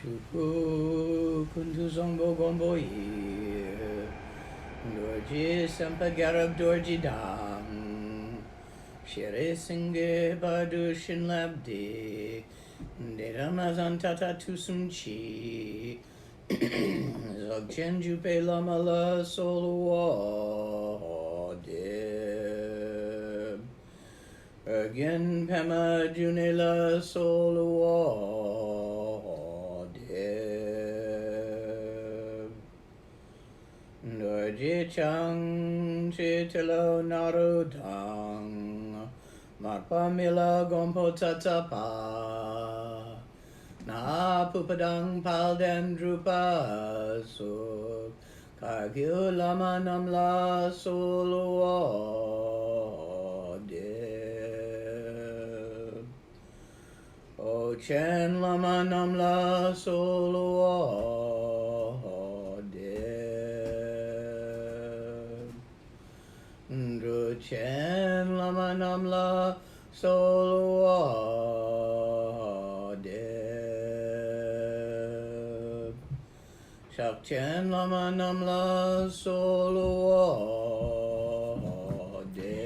Chuku kuntu zongbo gombo yi Dorji sempa garab dorji dang Shere singe badu shin labdi Deramazan tata tusum chi Dzögchen jupe lama la solo de Again pema june la solo de Dorji chang chi tilo naru dang Marpa mila gompo tatapa Na pupadang palden drupa so Kagyu lama namla solo de O chen lama namla solo de Dru chen lama namla solo de Shak chen lama namla solo de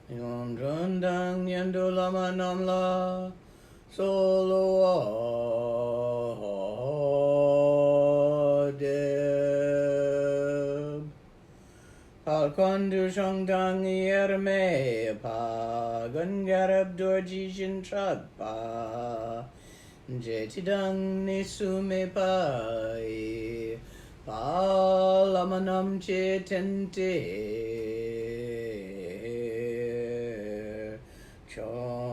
Yon rundang yendo lama namla solo de Palkondu shangdang yerme pa Gungarab dorji shin pa Jetidang nisume pai Palamanam chetente chong.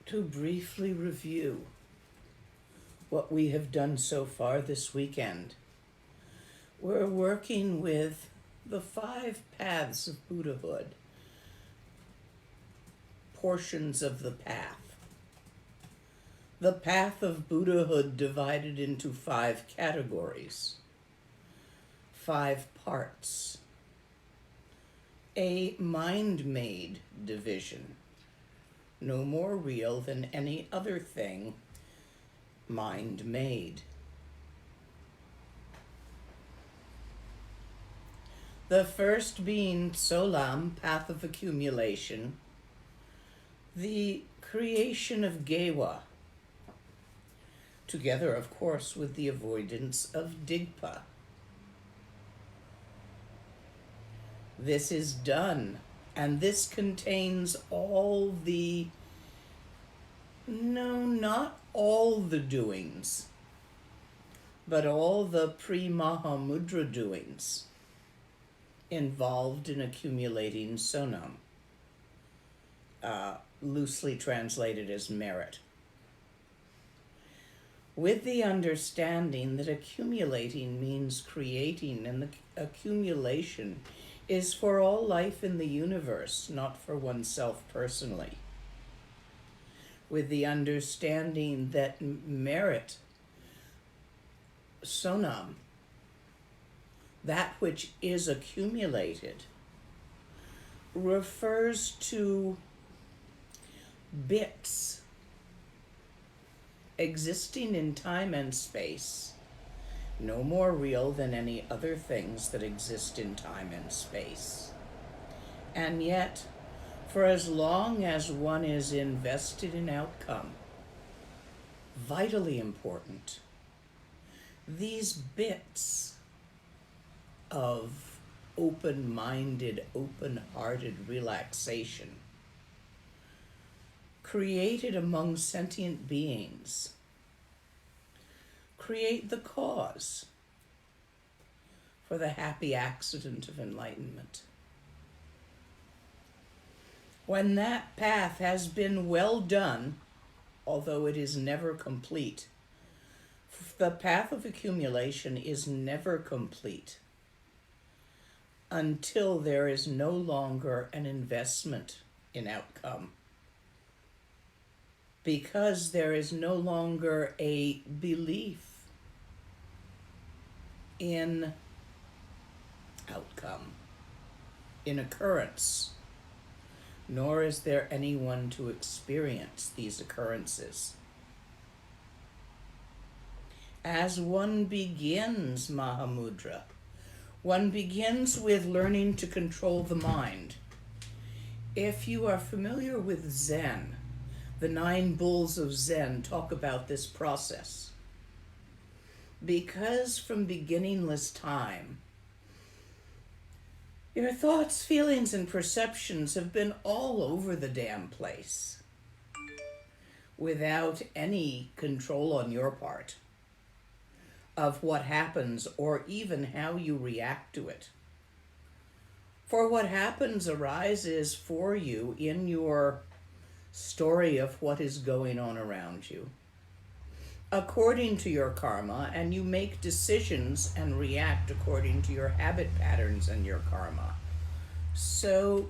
To briefly review what we have done so far this weekend, we're working with the 5 paths of Buddhahood, portions of the path. The path of Buddhahood divided into 5 categories, 5 parts. A mind-made division, no more real than any other thing mind-made. The first being Solam, path of accumulation, the creation of gewa, together, of course, with the avoidance of digpa. This is done, and this contains all the, no, not all the doings, but all the pre-Mahāmudrā doings involved in accumulating sonam, loosely translated as merit. With the understanding that accumulating means creating, and the accumulation is for all life in the universe, not for oneself personally. With the understanding that merit, sonam, that which is accumulated, refers to bits existing in time and space, no more real than any other things that exist in time and space. And yet, for as long as one is invested in outcome, vitally important, these bits of open-minded, open-hearted relaxation created among sentient beings create the cause for the happy accident of enlightenment. When that path has been well done, although it is never complete, the path of accumulation is never complete until there is no longer an investment in outcome. because there is no longer a belief in outcome, in occurrence, nor is there anyone to experience these occurrences. As one begins Mahāmudrā, one begins with learning to control the mind. If you are familiar with Zen, the 9 bulls of Zen talk about this process. Because from beginningless time, your thoughts, feelings, and perceptions have been all over the damn place without any control on your part of what happens or even how you react to it. For what happens arises for you in your story of what is going on around you, according to your karma, and you make decisions and react according to your habit patterns and your karma. So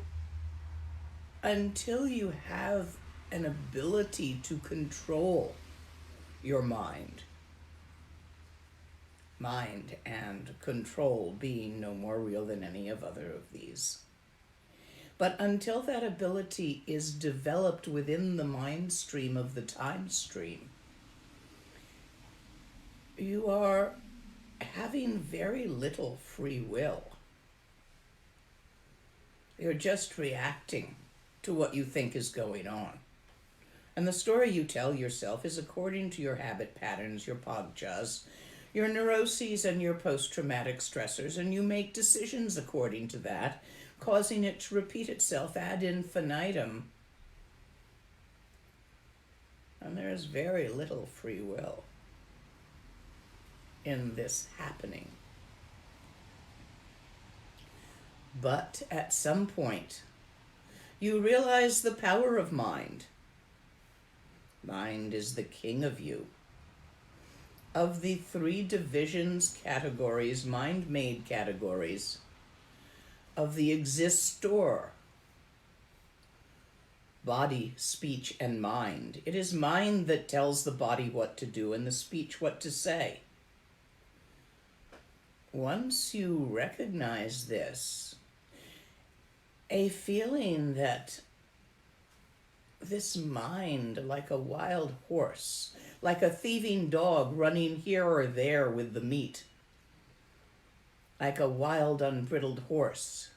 until you have an ability to control your mind and control being no more real than any of other of these, but until that ability is developed within the mind stream of the time stream, you are having very little free will. You're just reacting to what you think is going on. And the story you tell yourself is according to your habit patterns, your pagchas, your neuroses, and your post-traumatic stressors, and you make decisions according to that, causing it to repeat itself ad infinitum. And there is very little free will in this happening. But at some point, you realize the power of mind. Mind is the king of you. Of the 3 divisions, categories, mind-made categories, of the existor, body, speech, and mind, it is mind that tells the body what to do and the speech what to say. Once you recognize this, a feeling that this mind, like a wild horse, like a thieving dog running here or there with the meat, like a wild, unbridled horse,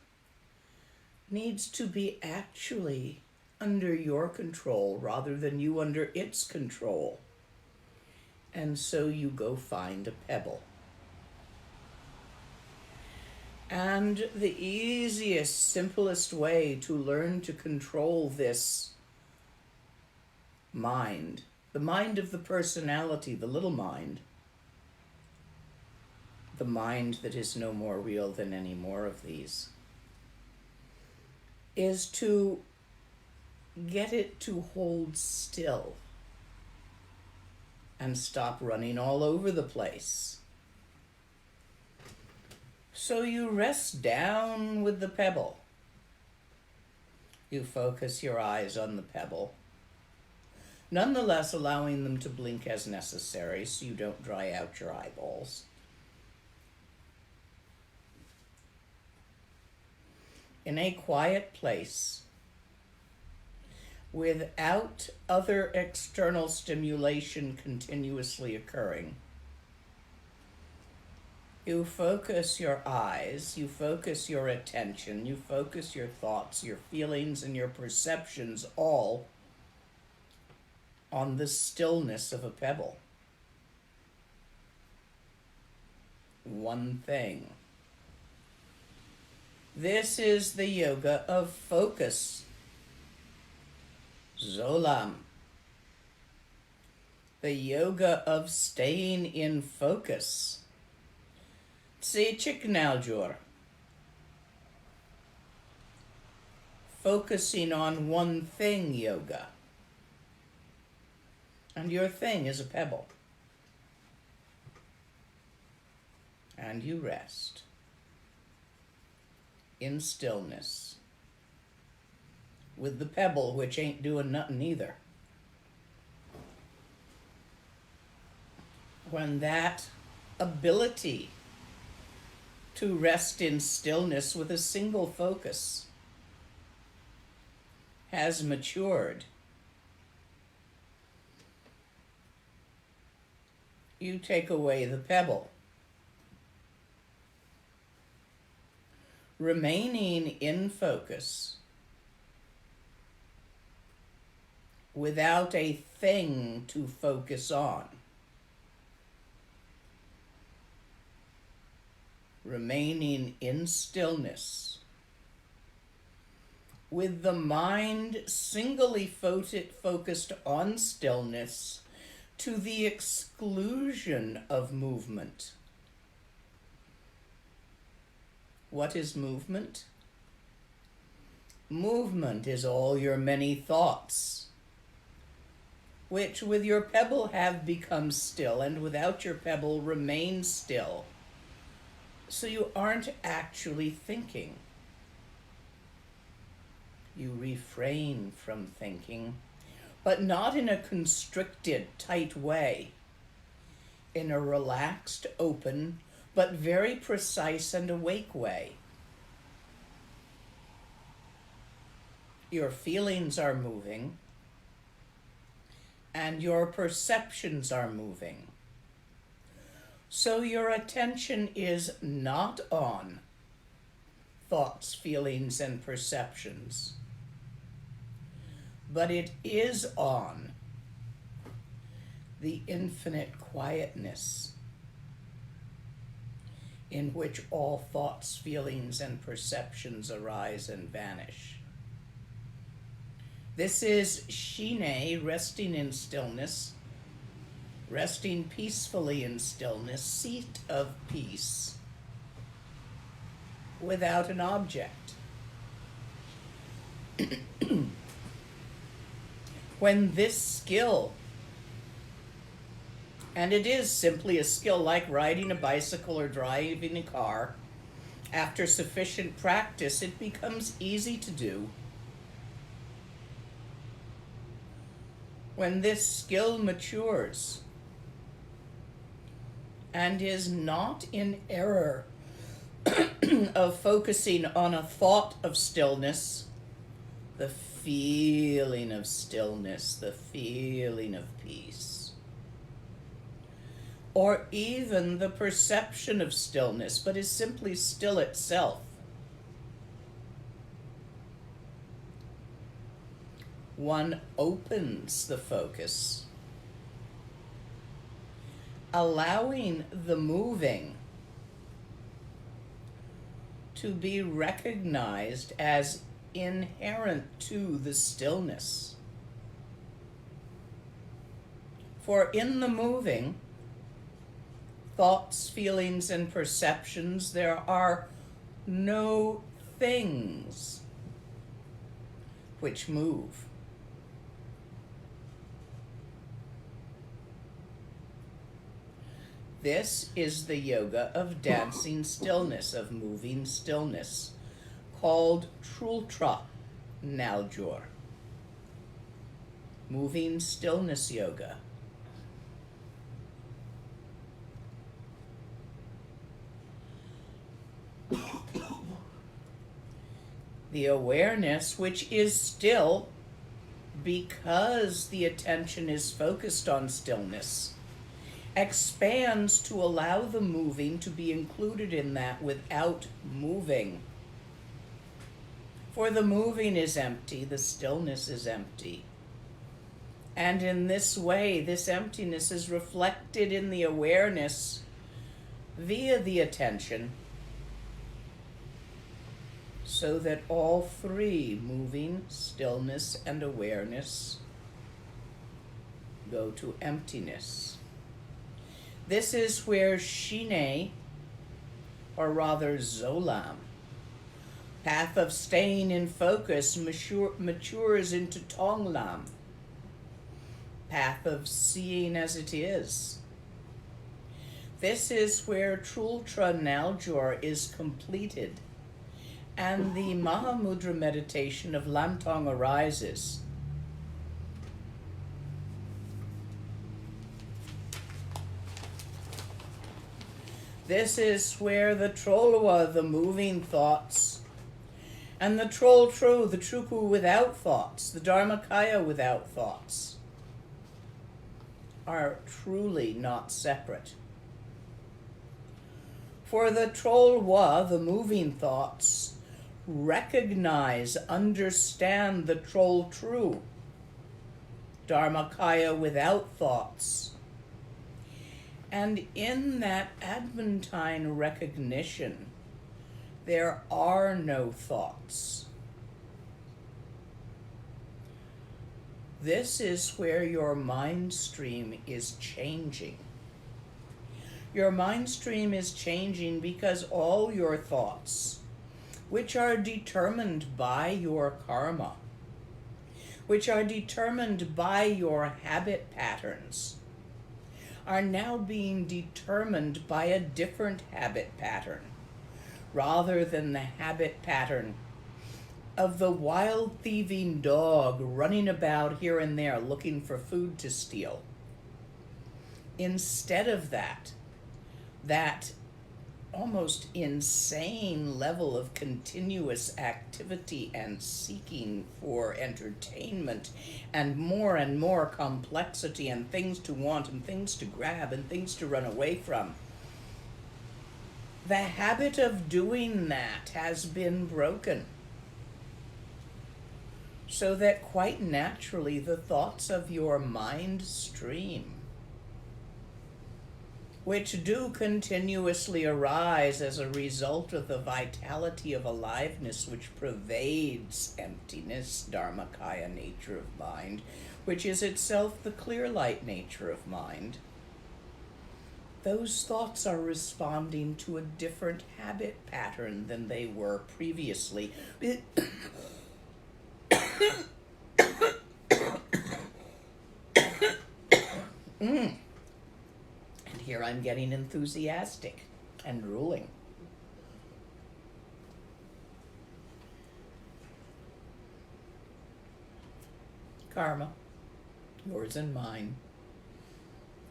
needs to be actually under your control rather than you under its control. And so you go find a pebble. And the easiest, simplest way to learn to control this mind, the mind of the personality, the little mind, the mind that is no more real than any more of these, is to get it to hold still and stop running all over the place. So you rest down with the pebble. You focus your eyes on the pebble, nonetheless allowing them to blink as necessary so you don't dry out your eyeballs. In a quiet place, without other external stimulation continuously occurring, you focus your eyes, you focus your attention, you focus your thoughts, your feelings, and your perceptions all on the stillness of a pebble. One thing. This is the yoga of focus. Zolam. The yoga of staying in focus. Dzögchen. Focusing on one thing yoga. And your thing is a pebble. And you rest in stillness with the pebble, which ain't doing nothing either. when that ability to rest in stillness with a single focus has matured, you take away the pebble. Remaining in focus without a thing to focus on. Remaining in stillness with the mind singly focused on stillness to the exclusion of movement. What is movement? Movement is all your many thoughts, which with your pebble have become still, and without your pebble remain still. So you aren't actually thinking. You refrain from thinking, but not in a constricted, tight way. In a relaxed, open, but very precise and awake way. Your feelings are moving, and your perceptions are moving. So your attention is not on thoughts, feelings, and perceptions, but it is on the infinite quietness in which all thoughts, feelings, and perceptions arise and vanish. This is Shine, resting in stillness, resting peacefully in stillness, seat of peace, without an object. When this skill, and it is simply a skill like riding a bicycle or driving a car, after sufficient practice, it becomes easy to do. When this skill matures and is not in error of focusing on a thought of stillness, the feeling of stillness, the feeling of peace, or even the perception of stillness, but is simply still itself. One opens the focus, allowing the moving to be recognized as inherent to the stillness. For in the moving, thoughts, feelings, and perceptions, there are no things which move. This is the yoga of dancing stillness, of moving stillness, called Trultra Naljor. Moving stillness yoga. The awareness, which is still because the attention is focused on stillness, expands to allow the moving to be included in that without moving. For the moving is empty, the stillness is empty. And in this way, this emptiness is reflected in the awareness via the attention, so that all three, moving, stillness, and awareness, go to emptiness. This is where Shine, or rather Zolam, path of staying in focus, matures into Tonglam, path of seeing as it is. This is where Trultra Naljor is completed, and the Mahāmudrā meditation of Lantong arises. This is where the Trollowa, the moving thoughts, and the Troll True, the Truku without thoughts, the Dharmakaya without thoughts, are truly not separate. For the Trollwa, the moving thoughts, recognize, understand the Troll True, Dharmakaya without thoughts. And in that adventine recognition, there are no thoughts. This is where your mind stream is changing. Your mind stream is changing because all your thoughts, which are determined by your karma, which are determined by your habit patterns, are now being determined by a different habit pattern, rather than the habit pattern of the wild thieving dog running about here and there looking for food to steal. Instead of that almost insane level of continuous activity and seeking for entertainment and more complexity and things to want and things to grab and things to run away from. The habit of doing that has been broken, so that quite naturally the thoughts of your mind stream, which do continuously arise as a result of the vitality of aliveness which pervades emptiness, Dharmakaya nature of mind, which is itself the clear light nature of mind. Those thoughts are responding to a different habit pattern than they were previously. Here I'm getting enthusiastic and drooling. Karma, yours and mine.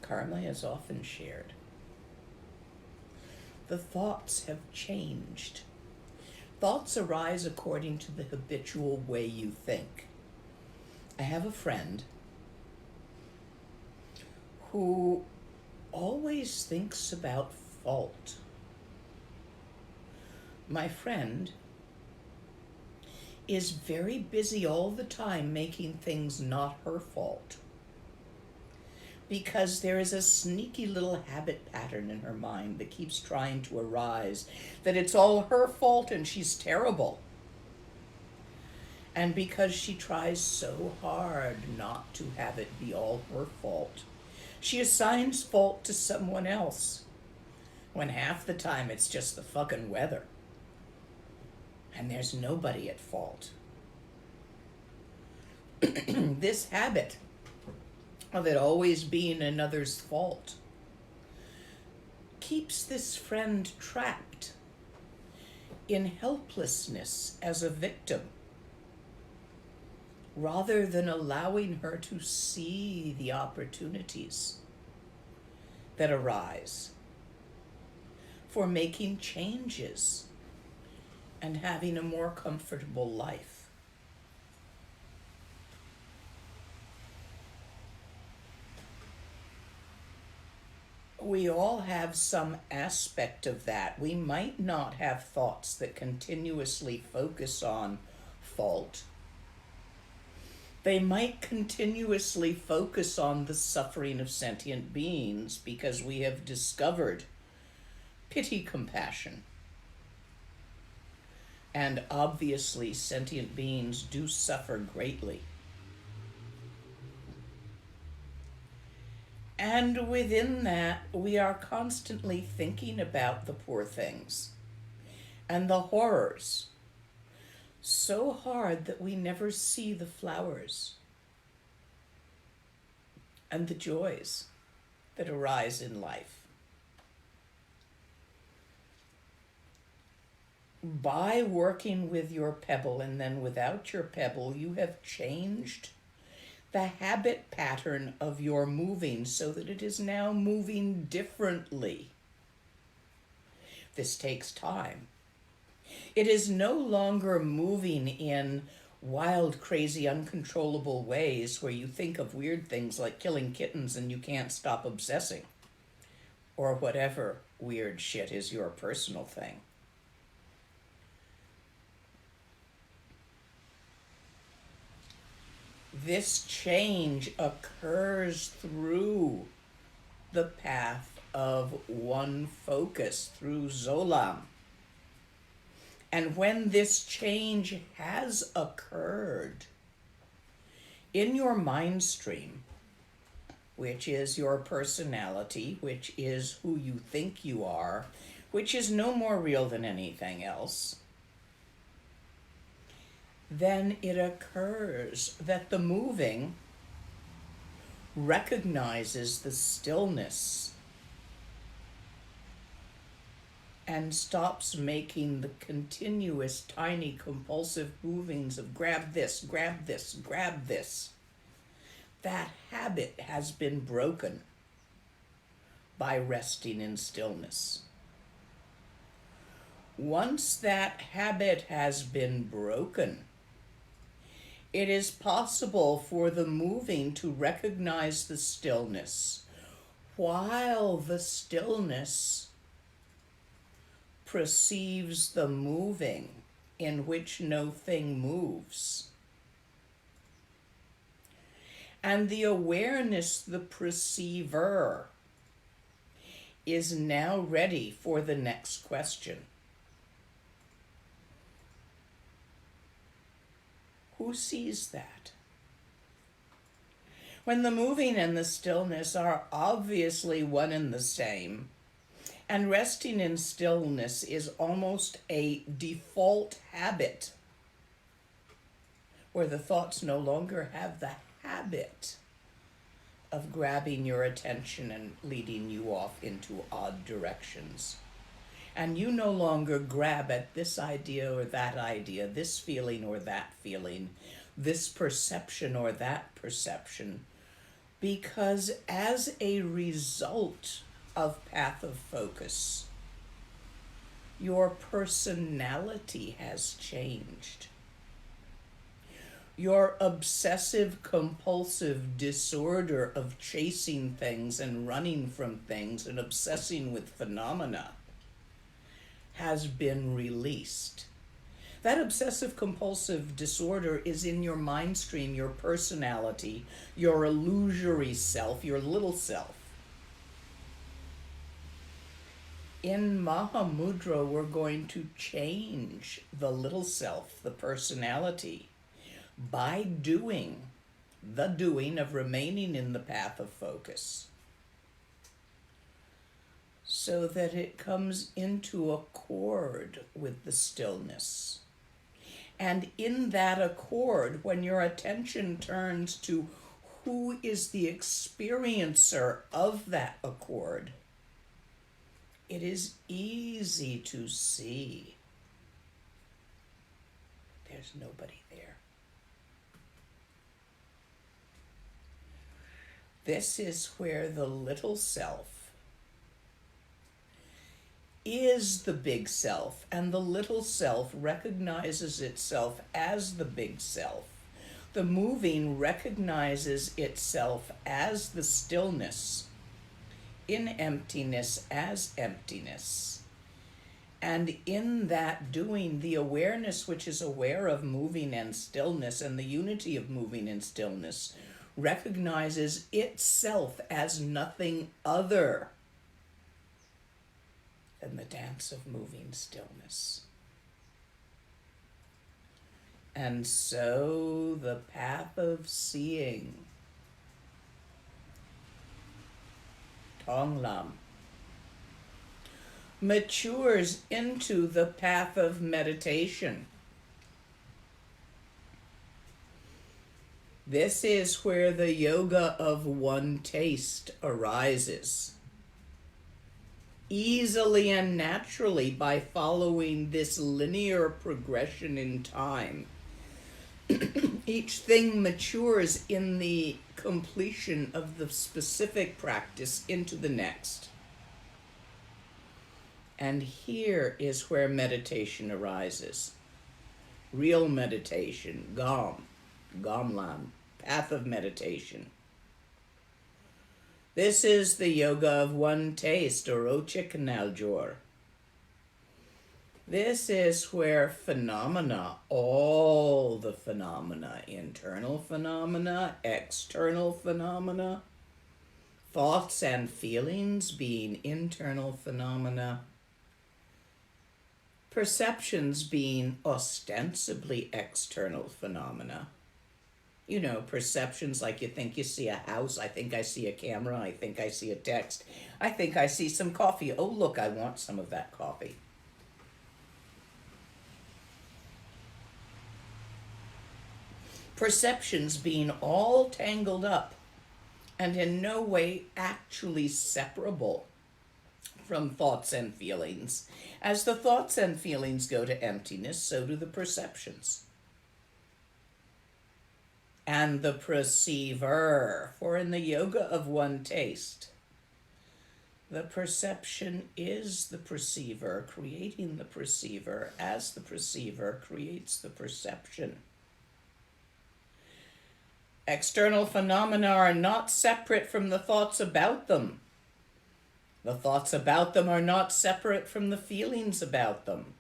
Karma is often shared. The thoughts have changed. Thoughts arise according to the habitual way you think. I have a friend who always thinks about fault. My friend is very busy all the time making things not her fault, because there is a sneaky little habit pattern in her mind that keeps trying to arise, that it's all her fault and she's terrible. And because she tries so hard not to have it be all her fault, she assigns fault to someone else, when half the time it's just the fucking weather. And there's nobody at fault. This habit of it always being another's fault keeps this friend trapped in helplessness as a victim, rather than allowing her to see the opportunities that arise for making changes and having a more comfortable life. We all have some aspect of that. We might not have thoughts that continuously focus on fault. They might continuously focus on the suffering of sentient beings because we have discovered pity, compassion. And obviously, sentient beings do suffer greatly. And within that, we are constantly thinking about the poor things and the horrors, so hard that we never see the flowers and the joys that arise in life. By working with your pebble and then without your pebble, you have changed the habit pattern of your moving so that it is now moving differently. This takes time. It is no longer moving in wild, crazy, uncontrollable ways where you think of weird things like killing kittens and you can't stop obsessing, or whatever weird shit is your personal thing. This change occurs through the path of one focus, through Zolam. And when this change has occurred in your mind stream, which is your personality, which is who you think you are, which is no more real than anything else, then it occurs that the moving recognizes the stillness and stops making the continuous tiny compulsive movings of grab this, grab this, grab this. That habit has been broken by resting in stillness. Once that habit has been broken, it is possible for the moving to recognize the stillness, while the stillness perceives the moving in which no thing moves. And the awareness, the perceiver, is now ready for the next question. Who sees that? When the moving and the stillness are obviously one and the same, and resting in stillness is almost a default habit, where the thoughts no longer have the habit of grabbing your attention and leading you off into odd directions. And you no longer grab at this idea or that idea, this feeling or that feeling, this perception or that perception, because as a result of path of focus, your personality has changed. Your obsessive compulsive disorder of chasing things and running from things and obsessing with phenomena has been released. That obsessive compulsive disorder is in your mind stream, your personality, your illusory self, your little self. In Mahāmudrā, we're going to change the little self, the personality, by doing the doing of remaining in the path of focus, so that it comes into accord with the stillness. And in that accord, when your attention turns to who is the experiencer of that accord, it is easy to see there's nobody there. This is where the little self is the big self, and the little self recognizes itself as the big self. The moving recognizes itself as the stillness, in emptiness as emptiness. And in that doing, the awareness which is aware of moving and stillness and the unity of moving and stillness recognizes itself as nothing other than the dance of moving stillness. And so the path of seeing, Tonglam, matures into the path of meditation. This is where the yoga of one taste arises, easily and naturally by following this linear progression in time. Each thing matures in the completion of the specific practice into the next. And here is where meditation arises. Real meditation, Gamlam, path of meditation. This is the yoga of one taste, or Ochikanal. This is where phenomena, all the phenomena, internal phenomena, external phenomena, thoughts and feelings being internal phenomena, perceptions being ostensibly external phenomena. You know, perceptions like you think you see a house, I think I see a camera, I think I see a text, I think I see some coffee. Oh, look, I want some of that coffee. Perceptions being all tangled up and in no way actually separable from thoughts and feelings. As the thoughts and feelings go to emptiness, so do the perceptions. And the perceiver, for in the yoga of one taste, the perception is the perceiver, creating the perceiver as the perceiver creates the perception. External phenomena are not separate from the thoughts about them. The thoughts about them are not separate from the feelings about them.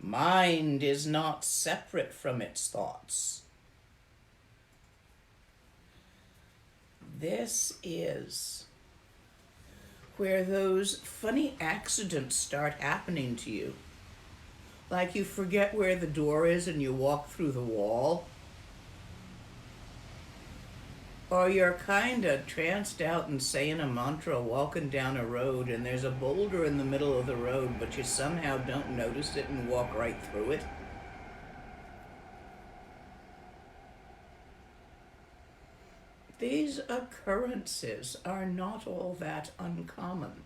Mind is not separate from its thoughts. This is where those funny accidents start happening to you. Like you forget where the door is and you walk through the wall. Or you're kind of tranced out and saying a mantra walking down a road and there's a boulder in the middle of the road, but you somehow don't notice it and walk right through it. These occurrences are not all that uncommon.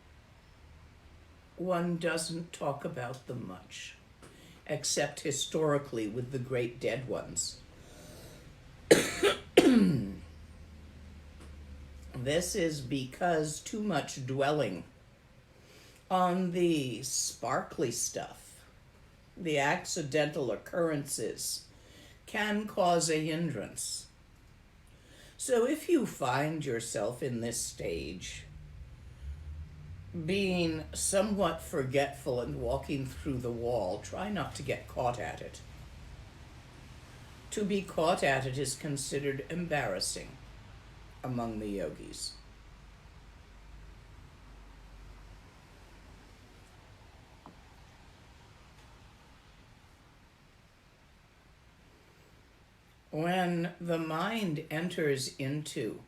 One doesn't talk about them much, except historically with the great dead ones. This is because too much dwelling on the sparkly stuff, the accidental occurrences, can cause a hindrance. So if you find yourself in this stage, being somewhat forgetful and walking through the wall, try not to get caught at it. To be caught at it is considered embarrassing among the yogis. When the mind enters into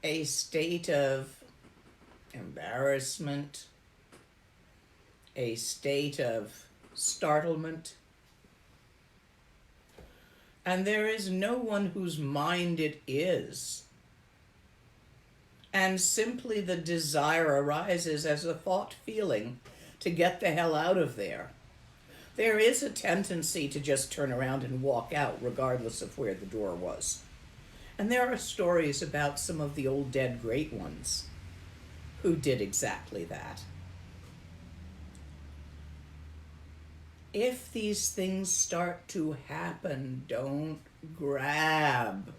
a state of embarrassment, a state of startlement, and there is no one whose mind it is, and simply the desire arises as a thought feeling to get the hell out of there, there is a tendency to just turn around and walk out regardless of where the door was. And there are stories about some of the old dead great ones who did exactly that. If these things start to happen, don't grab.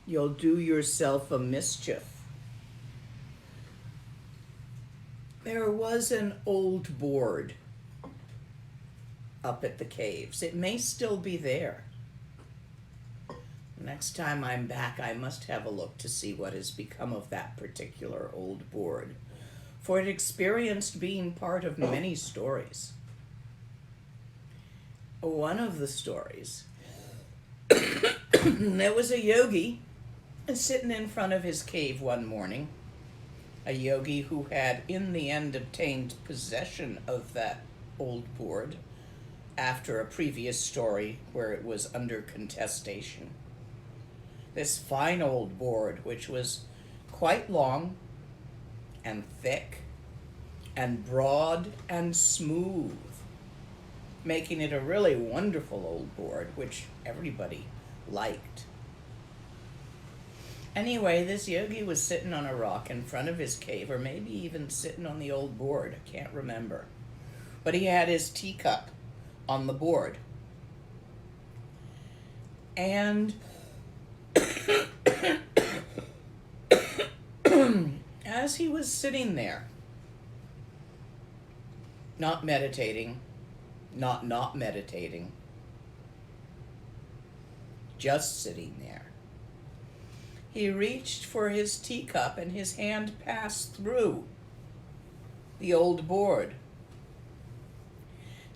You'll do yourself a mischief. There was an old board up at the caves. It may still be there. Next time I'm back, I must have a look to see what has become of that particular old board, for it experienced being part of many stories. One of the stories, there was a yogi sitting in front of his cave one morning, a yogi who had in the end obtained possession of that old board after a previous story where it was under contestation. This fine old board, which was quite long and thick and broad and smooth, making it a really wonderful old board, which everybody liked. Anyway, this yogi was sitting on a rock in front of his cave, or maybe even sitting on the old board. I can't remember. But he had his teacup on the board. And as he was sitting there, not meditating, not meditating, just sitting there, he reached for his teacup and his hand passed through the old board.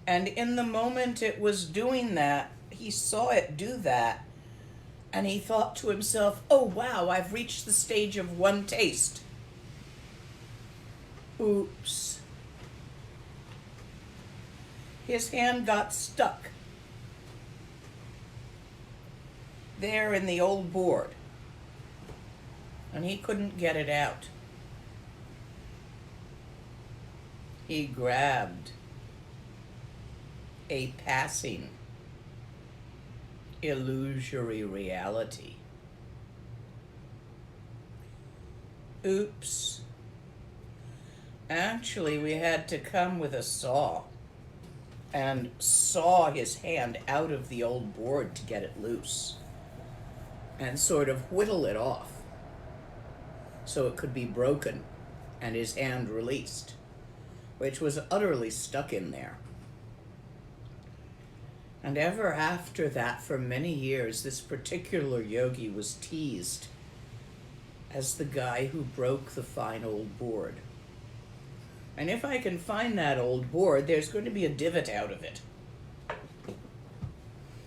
And in the moment it was doing that, he saw it do that, and he thought to himself, oh wow, I've reached the stage of one taste. Oops. His hand got stuck there in the old board, and he couldn't get it out. He grabbed a passing illusory reality. Oops. Actually, we had to come with a saw and saw his hand out of the old board to get it loose and sort of whittle it off so it could be broken and his hand released, which was utterly stuck in there. And ever after that, for many years, this particular yogi was teased as the guy who broke the fine old board. And if I can find that old board, there's going to be a divot out of it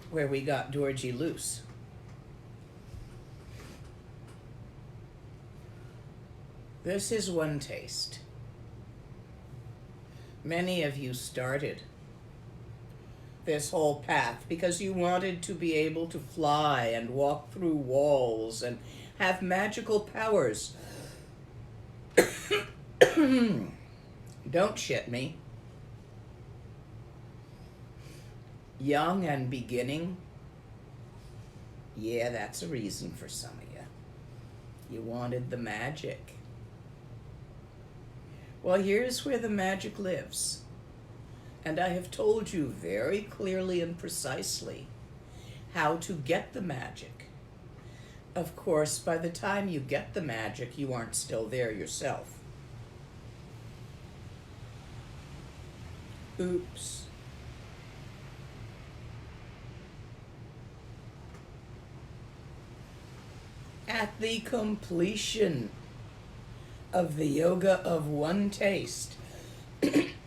where we got Dorji loose. This is one taste. Many of you started this whole path because you wanted to be able to fly and walk through walls and have magical powers. Don't shit me. Young and beginning. Yeah, that's a reason for some of you. You wanted the magic. Well, here's where the magic lives. And I have told you very clearly and precisely how to get the magic. Of course, by the time you get the magic, you aren't still there yourself. Oops. At the completion of the yoga of one taste,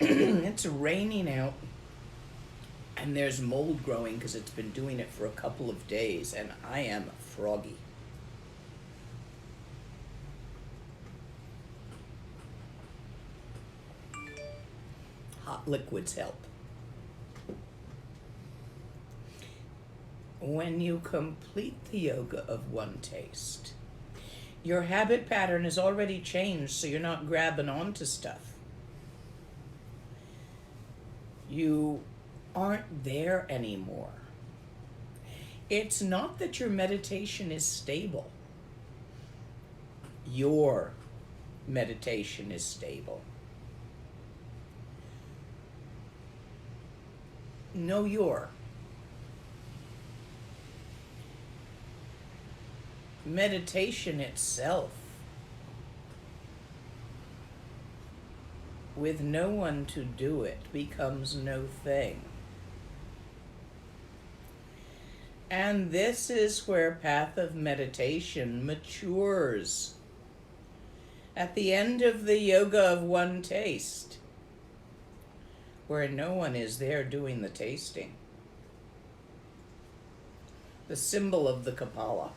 it's raining out and there's mold growing because it's been doing it for a couple of days, and I am froggy. Hot liquids help. When you complete the yoga of one taste, your habit pattern is already changed, so you're not grabbing onto stuff. You aren't there anymore. It's not that your meditation is stable. Your meditation is stable. No, your. Meditation itself, with no one to do it, becomes no thing. And this is where path of meditation matures. At the end of the yoga of one taste, where no one is there doing the tasting. The symbol of the Kapala.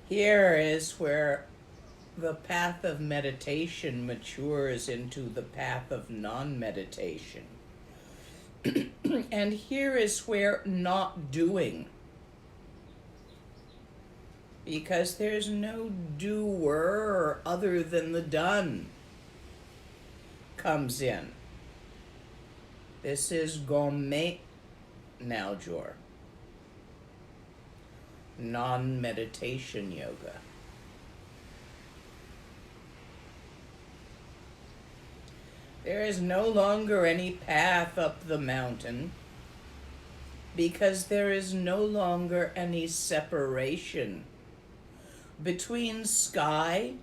Here is where the path of meditation matures into the path of non-meditation. And here is where not doing, because there's no doer other than the done, comes in. This is Gourmet Naljor. non-meditation yoga. There is no longer any path up the mountain because there is no longer any separation between sky,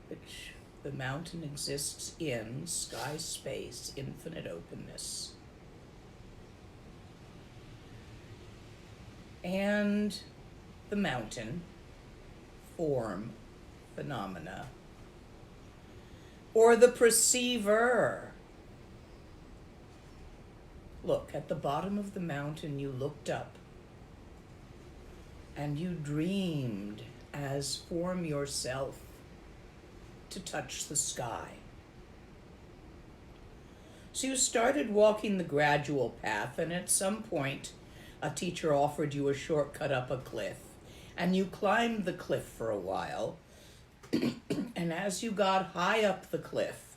which the mountain exists in, sky space, infinite openness, and the mountain, form, phenomena, or the perceiver. Look, at the bottom of the mountain you looked up and you dreamed as form yourself to touch the sky. So you started walking the gradual path, and at some point a teacher offered you a shortcut up a cliff, and you climbed the cliff for a while, and as you got high up the cliff,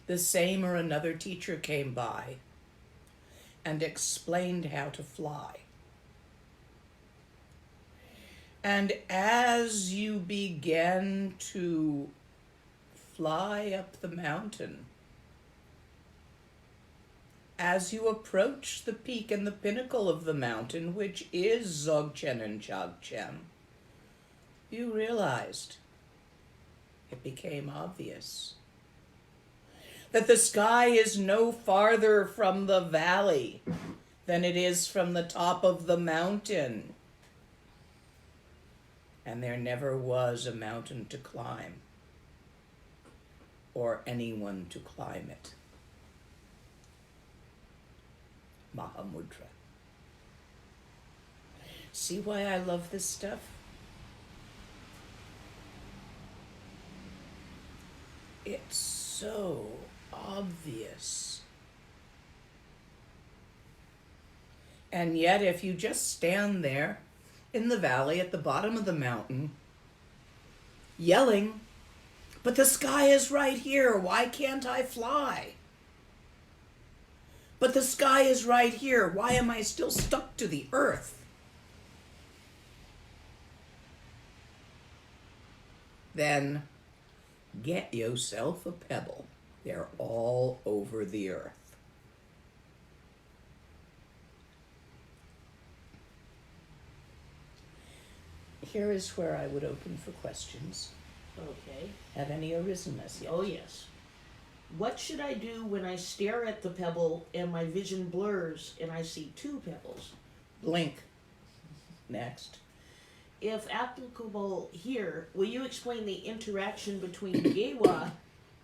the same or another teacher came by and explained how to fly. And as you began to fly up the mountain, as you approach the peak and the pinnacle of the mountain, which is Dzögchen and Dzögchen, you realized, it became obvious, that the sky is no farther from the valley than it is from the top of the mountain. And there never was a mountain to climb, or anyone to climb it. Mahāmudrā. See why I love this stuff? It's so obvious. And yet, if you just stand there in the valley at the bottom of the mountain, yelling, "But the sky is right here, why can't I fly? But the sky is right here, why am I still stuck to the earth?" Then get yourself a pebble. They're all over the earth. Here is where I would open for questions. Okay. Have any arisen as yet? Oh, yes. What should I do when I stare at the pebble and my vision blurs and I see two pebbles? Blink. Next. If applicable here, will you explain the interaction between gewa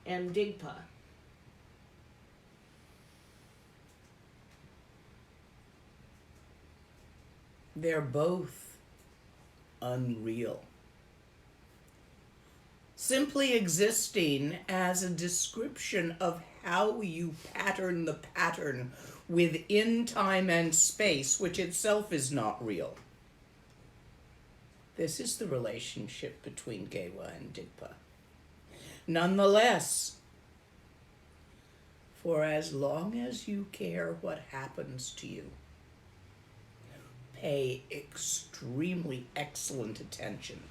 and digpa? They're both unreal. Simply existing as a description of how you pattern the pattern within time and space, which itself is not real. This is the relationship between gewa and digpa. Nonetheless, for as long as you care what happens to you, pay extremely excellent attention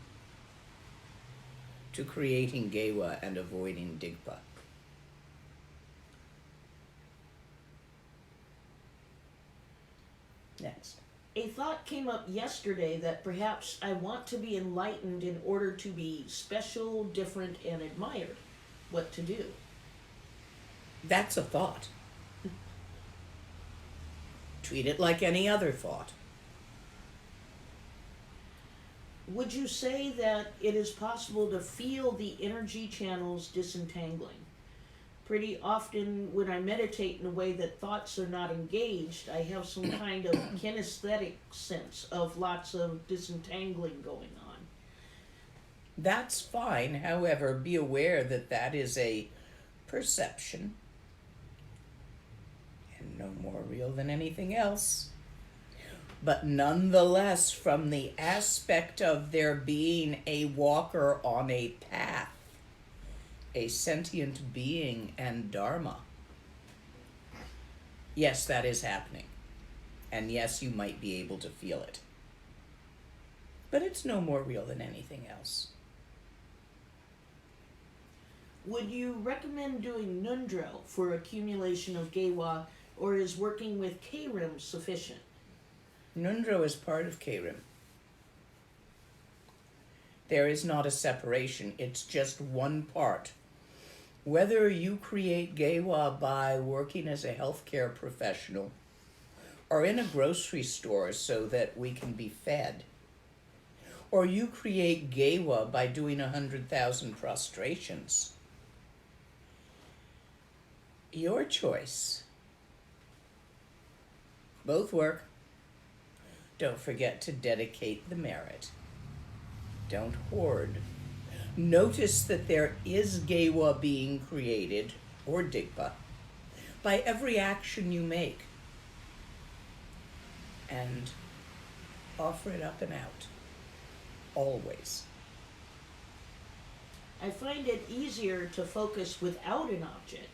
to creating gewa and avoiding digpa. Next. A thought came up yesterday that perhaps I want to be enlightened in order to be special, different, and admired. What to do? That's a thought. Treat it like any other thought. Would you say that it is possible to feel the energy channels disentangling? Pretty often when I meditate in a way that thoughts are not engaged, I have some kind of kinesthetic sense of lots of disentangling going on. That's fine. However, be aware that that is a perception and no more real than anything else. But nonetheless, from the aspect of there being a walker on a path, a sentient being and dharma, yes, that is happening. And yes, you might be able to feel it. But it's no more real than anything else. Would you recommend doing Nundro for accumulation of gewa, or is working with K-rim sufficient? Nundro is part of K-rim. There is not a separation. It's just one part. Whether you create gewa by working as a healthcare professional or in a grocery store so that we can be fed, or you create gewa by doing 100,000 prostrations, your choice. Both work. Don't forget to dedicate the merit. Don't hoard. Notice that there is gewa being created, or digpa, by every action you make. And offer it up and out. Always. I find it easier to focus without an object.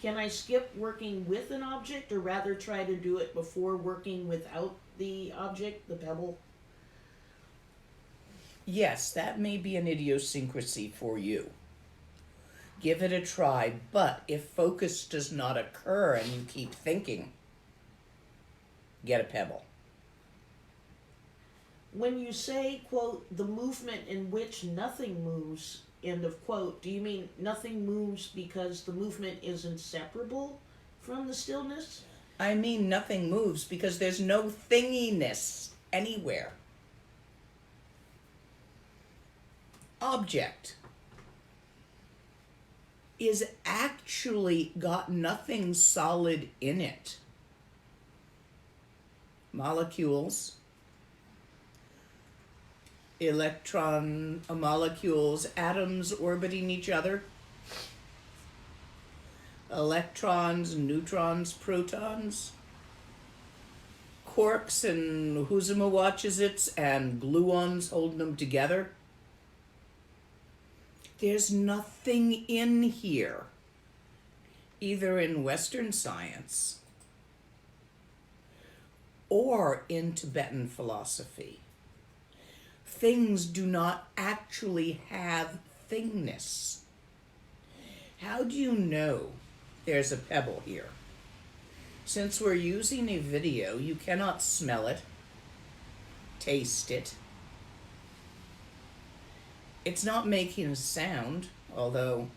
Can I skip working with an object, or rather try to do it before working without the object, the pebble? Yes, that may be an idiosyncrasy for you. Give it a try, but if focus does not occur and you keep thinking, get a pebble. When you say, quote, the movement in which nothing moves, end of quote, do you mean nothing moves because the movement is inseparable from the stillness? I mean nothing moves because there's no thinginess anywhere. Object is actually got nothing solid in it. Molecules, molecules, atoms orbiting each other, electrons, neutrons, protons, quarks and Husama watches it, and gluons holding them together. There's nothing in here, either in Western science or in Tibetan philosophy. Things do not actually have thingness. How do you know there's a pebble here? Since we're using a video, you cannot smell it, taste it. It's not making a sound, although,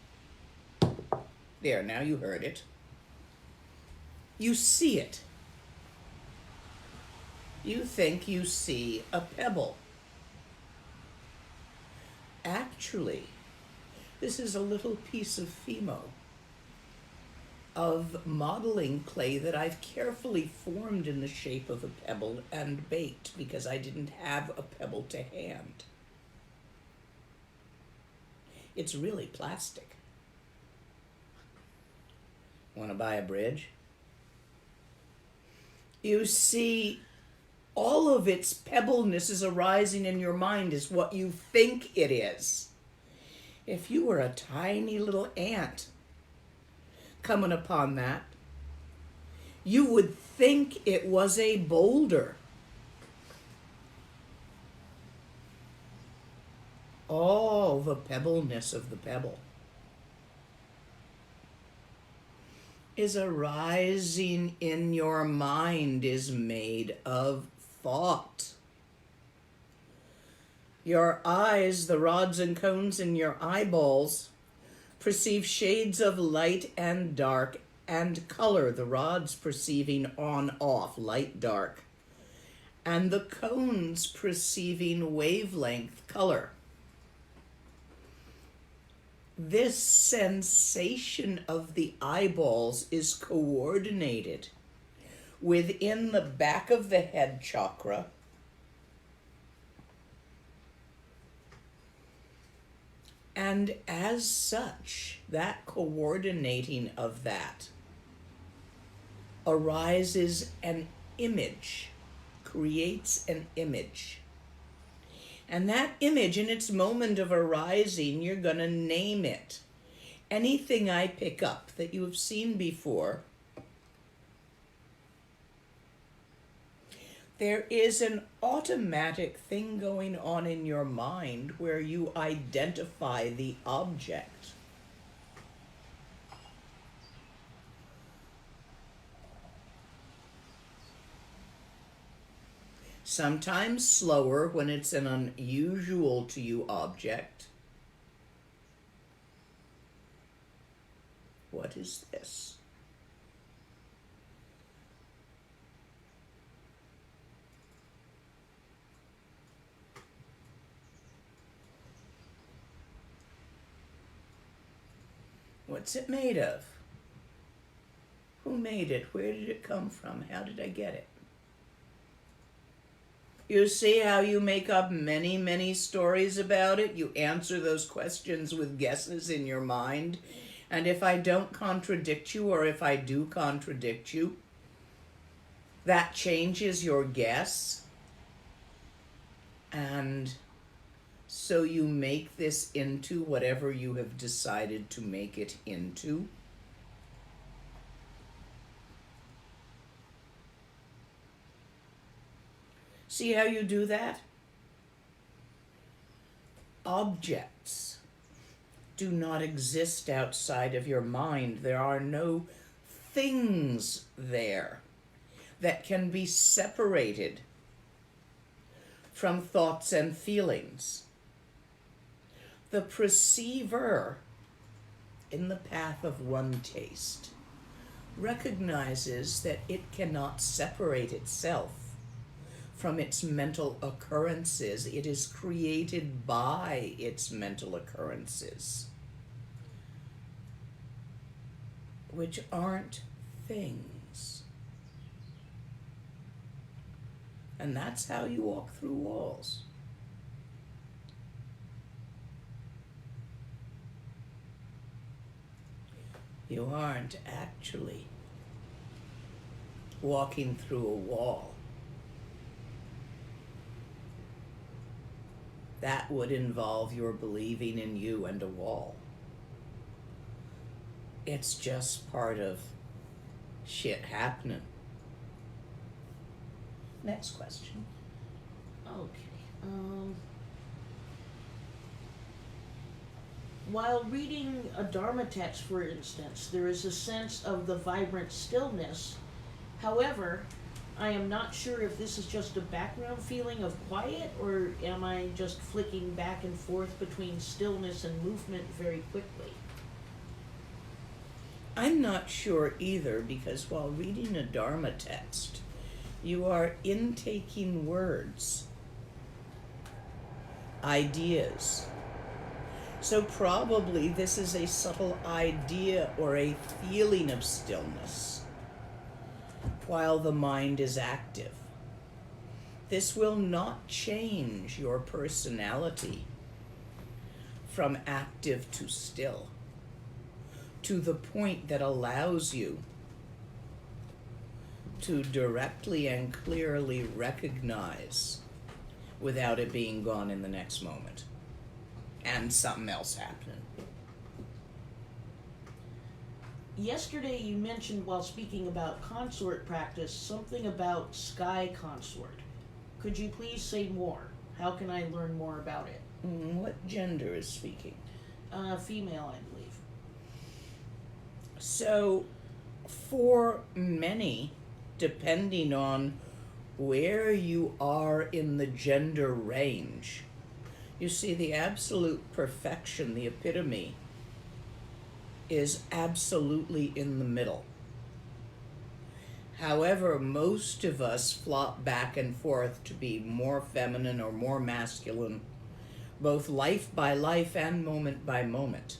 there, now you heard it. You see it. You think you see a pebble. Actually, this is a little piece of phimo, of modeling clay that I've carefully formed in the shape of a pebble and baked because I didn't have a pebble to hand. It's really plastic. Want to buy a bridge? You see, all of its pebbleness is arising in your mind is what you think it is. If you were a tiny little ant coming upon that, you would think it was a boulder. All the pebbleness of the pebble is arising in your mind, is made of thought. Your eyes, the rods and cones in your eyeballs, perceive shades of light and dark and color, the rods perceiving on, off, light, dark, and the cones perceiving wavelength, color. This sensation of the eyeballs is coordinated within the back of the head chakra, and as such, that coordinating of that arises an image, creates an image. And that image, in its moment of arising, you're going to name it. Anything I pick up that you have seen before, There is an automatic thing going on in your mind where you identify the object. Sometimes slower when it's an unusual to you object. What is this? What's it made of? Who made it? Where did it come from? How did I get it? You see how you make up many, many stories about it? You answer those questions with guesses in your mind. And if I don't contradict you, or if I do contradict you, that changes your guess. And so you make this into whatever you have decided to make it into. See how you do that? Objects do not exist outside of your mind. There are no things there that can be separated from thoughts and feelings. The perceiver in the path of one taste recognizes that it cannot separate itself from its mental occurrences. It is created by its mental occurrences, which aren't things. And that's how you walk through walls. You aren't actually walking through a wall. That would involve your believing in you and a wall. It's just part of shit happening. Next question. Okay. While reading a Dharma text, for instance, there is a sense of the vibrant stillness. However, I am not sure if this is just a background feeling of quiet, or am I just flicking back and forth between stillness and movement very quickly? I'm not sure either, because while reading a Dharma text, you are intaking words, ideas. So probably this is a subtle idea or a feeling of stillness while the mind is active. This will not change your personality from active to still, to the point that allows you to directly and clearly recognize without it being gone in the next moment and something else happening. Yesterday you mentioned, while speaking about consort practice, something about sky consort. Could you please say more? How can I learn more about it? What gender is speaking? Female, I believe. So, for many, depending on where you are in the gender range, you see, the absolute perfection, the epitome, is absolutely in the middle. However, most of us flop back and forth to be more feminine or more masculine, both life by life and moment by moment.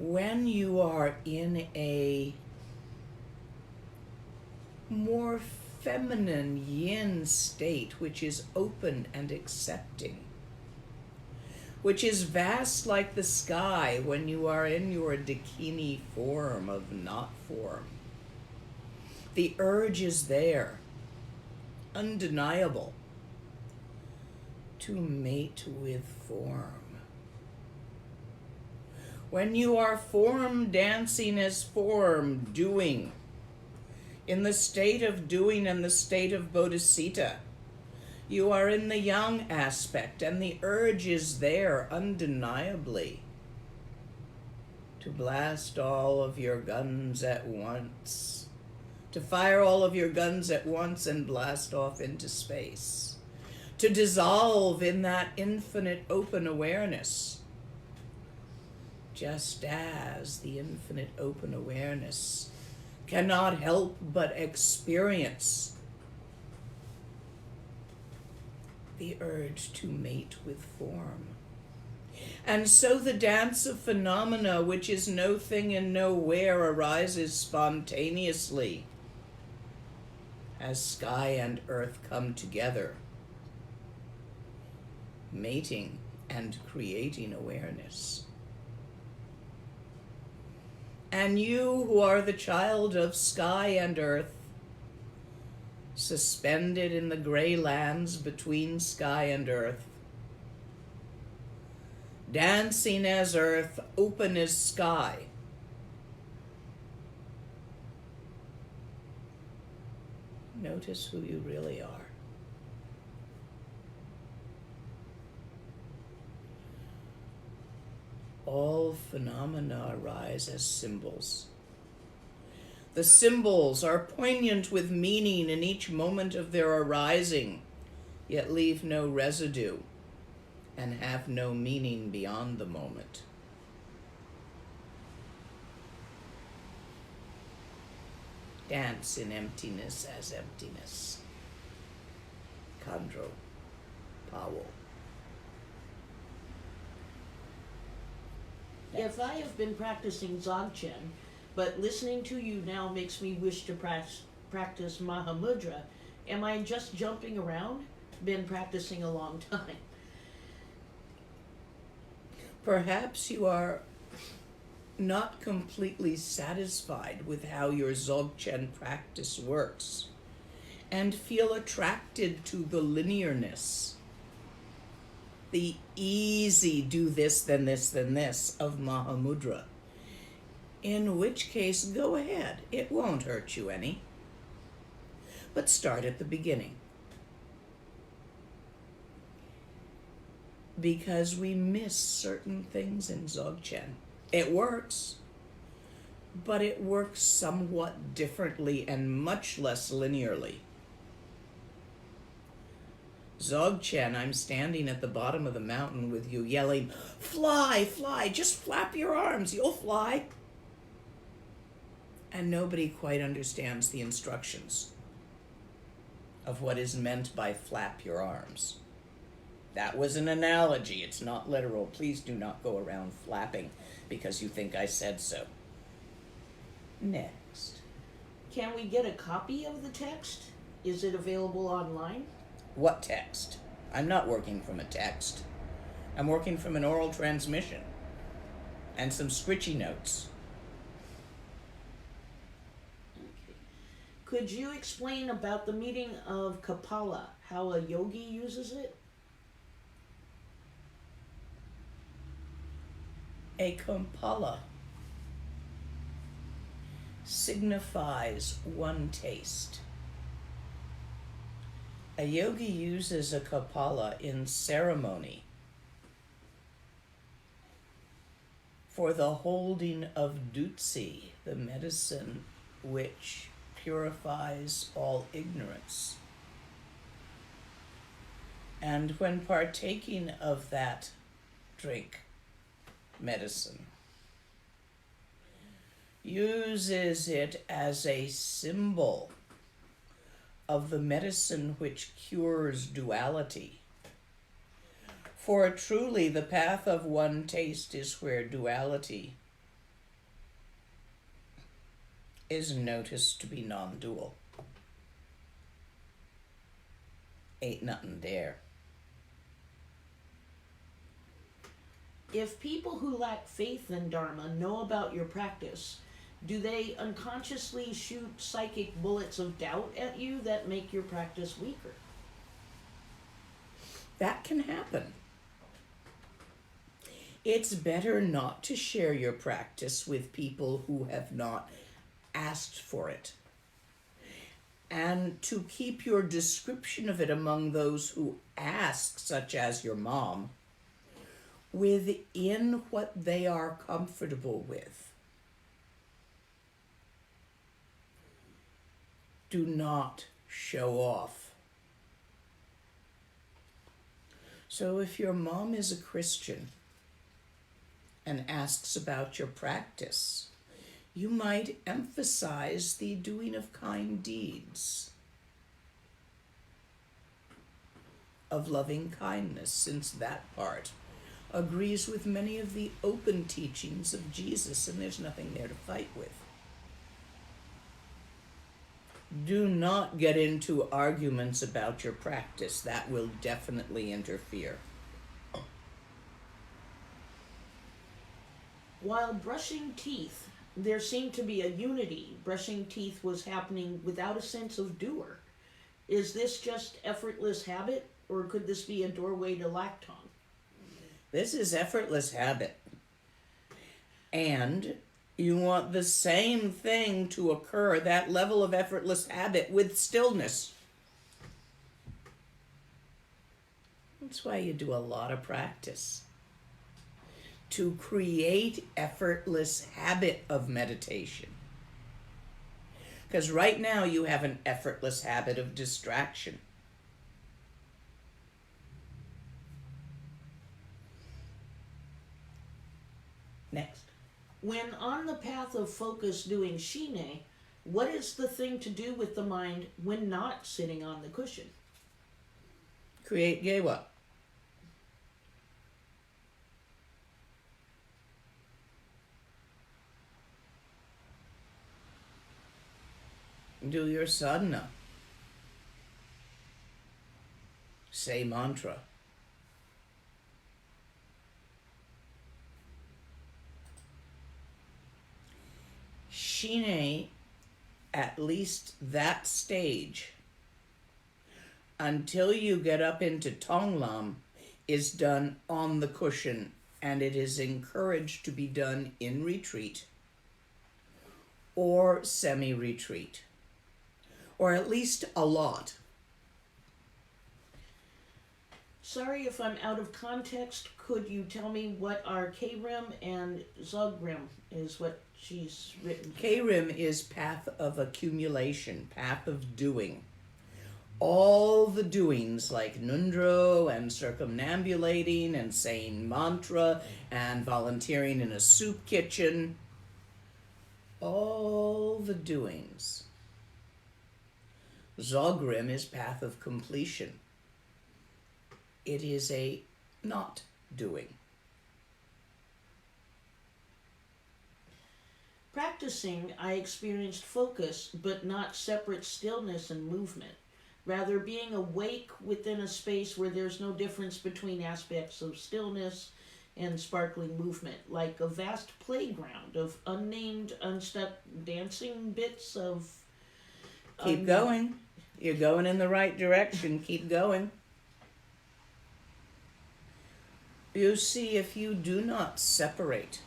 When you are in a more feminine yin state, which is open and accepting, which is vast like the sky when you are in your dakini form of not form, the urge is there, undeniable, to mate with form. When you are form dancing as form, doing, in the state of doing and the state of bodhisattva. You are in the yang aspect, and the urge is there undeniably to blast all of your guns at once, to fire all of your guns at once and blast off into space, to dissolve in that infinite open awareness, just as the infinite open awareness cannot help but experience the urge to mate with form. And so the dance of phenomena, which is no thing and nowhere, arises spontaneously as sky and earth come together, mating and creating awareness. And you, who are the child of sky and earth, suspended in the gray lands between sky and earth, dancing as earth, open as sky, notice who you really are. All phenomena arise as symbols. The symbols are poignant with meaning in each moment of their arising, yet leave no residue and have no meaning beyond the moment. Dance in emptiness as emptiness. Khandro, Powell. If I have been practicing Dzögchen, but listening to you now makes me wish to practice Mahāmudrā, am I just jumping around? Been practicing a long time. Perhaps you are not completely satisfied with how your Dzögchen practice works and feel attracted to the linearness, the easy do this, then this, then this of Mahāmudrā. In which case, go ahead. It won't hurt you any. But start at the beginning. Because we miss certain things in Dzögchen. It works, but it works somewhat differently and much less linearly. Dzögchen, I'm standing at the bottom of the mountain with you yelling, "Fly, fly, just flap your arms, you'll fly." And nobody quite understands the instructions of what is meant by flap your arms. That was an analogy, it's not literal. Please do not go around flapping because you think I said so. Next. Can we get a copy of the text? Is it available online? What text? I'm not working from a text. I'm working from an oral transmission and some scritchy notes. Okay. Could you explain about the meaning of Kapala, how a yogi uses it? A Kapala signifies one taste. A yogi uses a Kapala in ceremony for the holding of Dutsi, the medicine which purifies all ignorance. And when partaking of that drink, medicine, uses it as a symbol of the medicine which cures duality. For truly the path of one taste is where duality is noticed to be non-dual. Ain't nothing there. If people who lack faith in Dharma know about your practice, do they unconsciously shoot psychic bullets of doubt at you that make your practice weaker? That can happen. It's better not to share your practice with people who have not asked for it. and to keep your description of it among those who ask, such as your mom, within what they are comfortable with. Do not show off. So if your mom is a Christian and asks about your practice, you might emphasize the doing of kind deeds, of loving kindness, since that part agrees with many of the open teachings of Jesus, and there's nothing there to fight with. Do not get into arguments about your practice. That will definitely interfere. While brushing teeth, there seemed to be a unity. Brushing teeth was happening without a sense of doer. Is this just effortless habit, or could this be a doorway to lactong? This is effortless habit. And you want the same thing to occur, that level of effortless habit, with stillness. That's why you do a lot of practice. To create effortless habit of meditation. Because right now you have an effortless habit of distraction. Next. When on the path of focus doing shine, what is the thing to do with the mind when not sitting on the cushion? Create gewa. Do your sadhana. Say mantra. Shine, at least that stage, until you get up into tonglam, is done on the cushion, and it is encouraged to be done in retreat or semi-retreat, or at least a lot. Sorry if I'm out of context. Could you tell me what are K-Rim and Dzögchen is what she's written? K-Rim is path of accumulation, path of doing. All the doings like nundro and circumambulating and saying mantra and volunteering in a soup kitchen. All the doings. Dzögchen is path of completion. It is a not doing. Practicing, I experienced focus, but not separate stillness and movement. Rather, being awake within a space where there's no difference between aspects of stillness and sparkling movement, like a vast playground of unnamed, unstuck dancing bits of... Keep going. You're going in the right direction. Keep going. You see, if you do not separate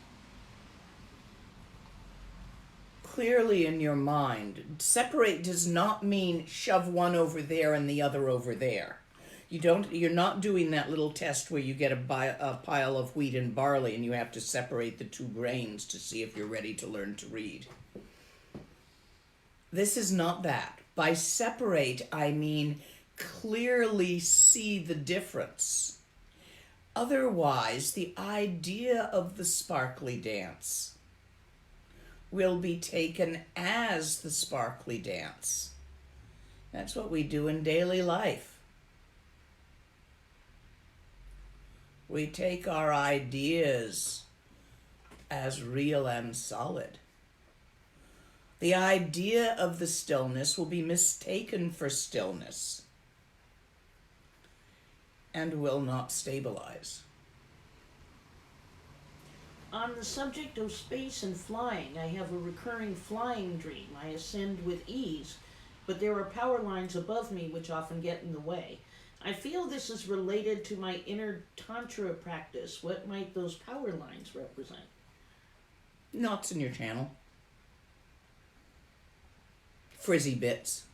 clearly in your mind, separate does not mean shove one over there and the other over there. You're not doing that little test where you get a pile of wheat and barley and you have to separate the two grains to see if you're ready to learn to read. This is not that. By separate, I mean clearly see the difference. Otherwise, the idea of the sparkly dance will be taken as the sparkly dance. That's what we do in daily life. We take our ideas as real and solid. The idea of the stillness will be mistaken for stillness and will not stabilize. On the subject of space and flying, I have a recurring flying dream. I ascend with ease, but there are power lines above me which often get in the way. I feel this is related to my inner tantra practice. What might those power lines represent? Knots in your channel. Frizzy bits.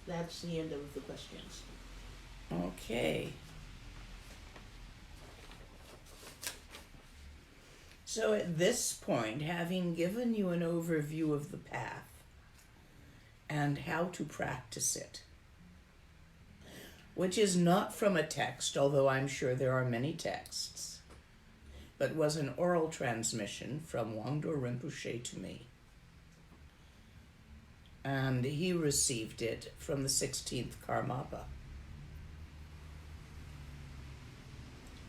That's the end of the questions. Okay. So at this point, having given you an overview of the path and how to practice it, which is not from a text, although I'm sure there are many texts, but was an oral transmission from Wangdo Rinpoche to me. And he received it from the 16th Karmapa.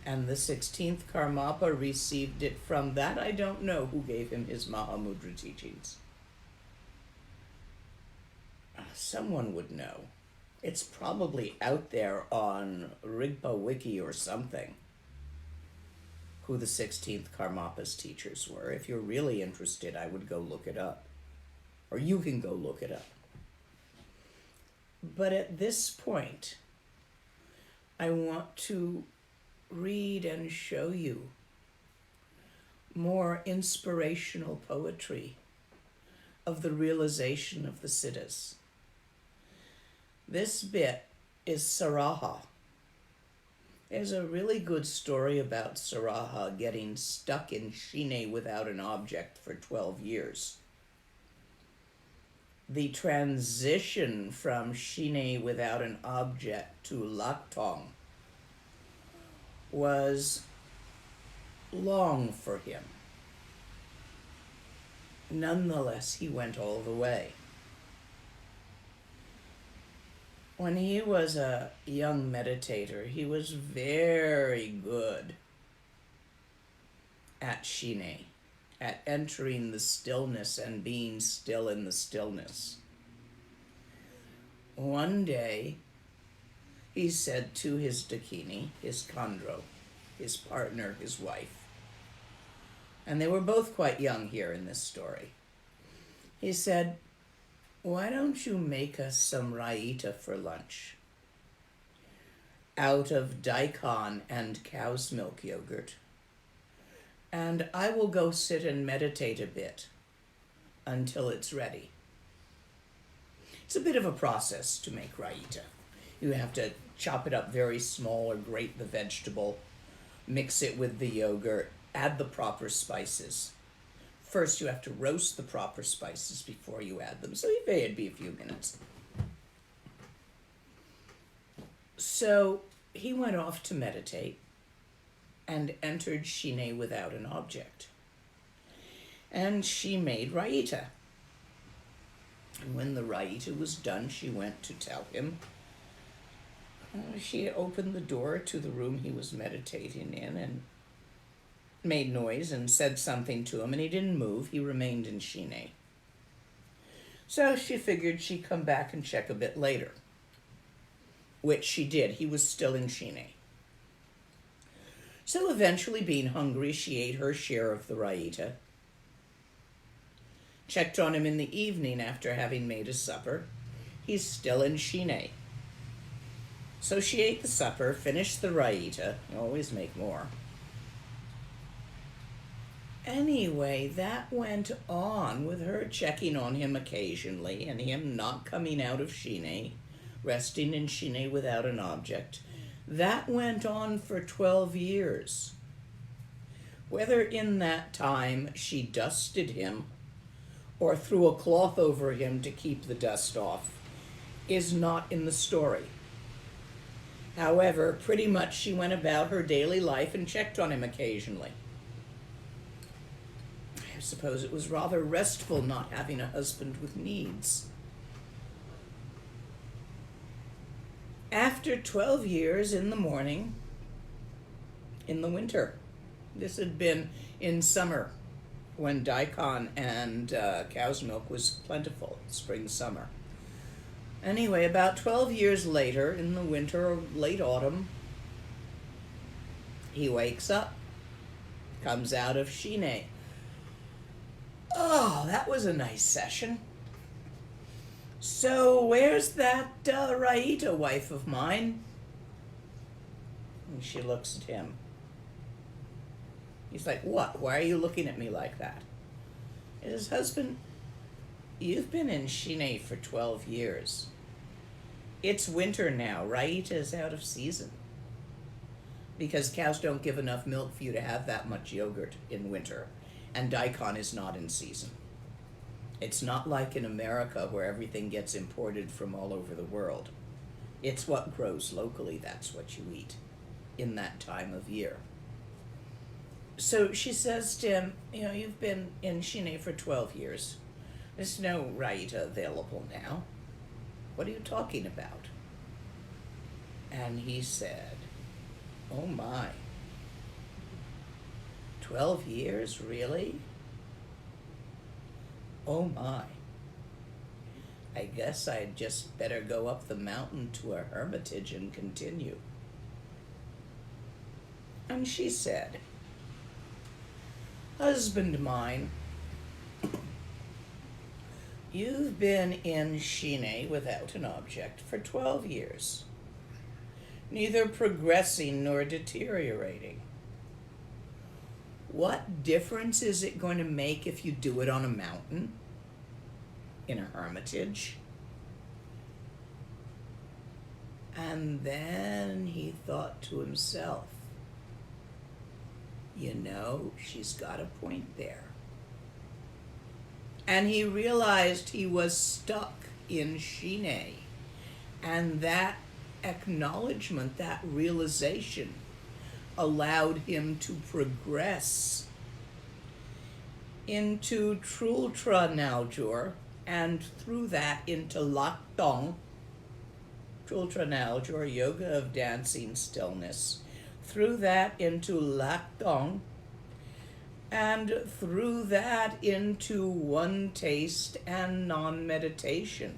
And the 16th Karmapa received it from that I don't know who gave him his Mahāmudrā teachings. Someone would know. It's probably out there on Rigpa Wiki or something, who the 16th Karmapa's teachers were. If you're really interested, I would go look it up. Or you can go look it up. But at this point, I want to read and show you more inspirational poetry of the realization of the Siddhas. This bit is Sarahah. There's a really good story about Sarahah getting stuck in Shine without an object for 12 years. The transition from Shine without an object to Laktong was long for him. Nonetheless, he went all the way. When he was a young meditator, he was very good at Shine, at entering the stillness and being still in the stillness. One day, he said to his Dakini, his Khandro, his partner, his wife, and they were both quite young here in this story. He said, "Why don't you make us some raita for lunch out of daikon and cow's milk yogurt, and I will go sit and meditate a bit until it's ready." It's a bit of a process to make raita. You have to chop it up very small or grate the vegetable, mix it with the yogurt, add the proper spices. First, you have to roast the proper spices before you add them, so it'd be a few minutes. So he went off to meditate and entered Shine without an object. And she made raita. And when the raita was done, she went to tell him. She opened the door to the room he was meditating in and made noise and said something to him, and he didn't move. He remained in Shine. So she figured she'd come back and check a bit later, which she did. He was still in Shine. So eventually, being hungry, she ate her share of the raita, checked on him in the evening after having made his supper. He's still in Shine. So she ate the supper, finished the raita. You always make more. Anyway, that went on with her checking on him occasionally and him not coming out of Shine, resting in Shine without an object. That went on for 12 years. Whether in that time she dusted him or threw a cloth over him to keep the dust off is not in the story. However, pretty much she went about her daily life and checked on him occasionally. I suppose it was rather restful not having a husband with needs. After 12 years in the morning, in the winter, this had been in summer when daikon and cow's milk was plentiful, spring, summer. Anyway, about 12 years later, in the winter or late autumn, he wakes up, comes out of Shine. Oh, that was a nice session. So, where's that raita, wife of mine? And she looks at him. He's like, "What? Why are you looking at me like that?" And his husband, "You've been in Shine for 12 years. It's winter now. Raita is out of season. Because cows don't give enough milk for you to have that much yogurt in winter. And daikon is not in season. It's not like in America where everything gets imported from all over the world. It's what grows locally, that's what you eat in that time of year. So she says to him, you've been in Shine for 12 years. There's no raita available now. What are you talking about? And he said, oh my, 12 years, really? Oh my. I guess I'd just better go up the mountain to a hermitage and continue. And she said, husband mine, you've been in Shine without an object for 12 years, neither progressing nor deteriorating. What difference is it going to make if you do it on a mountain, in a hermitage? And then he thought to himself, she's got a point there. And he realized he was stuck in Shine. And that acknowledgement, that realization, allowed him to progress into Trultra Naljur, and through that into Laktong, Trultra Naljur, yoga of dancing stillness, through that into Laktong, and through that into one taste and non-meditation.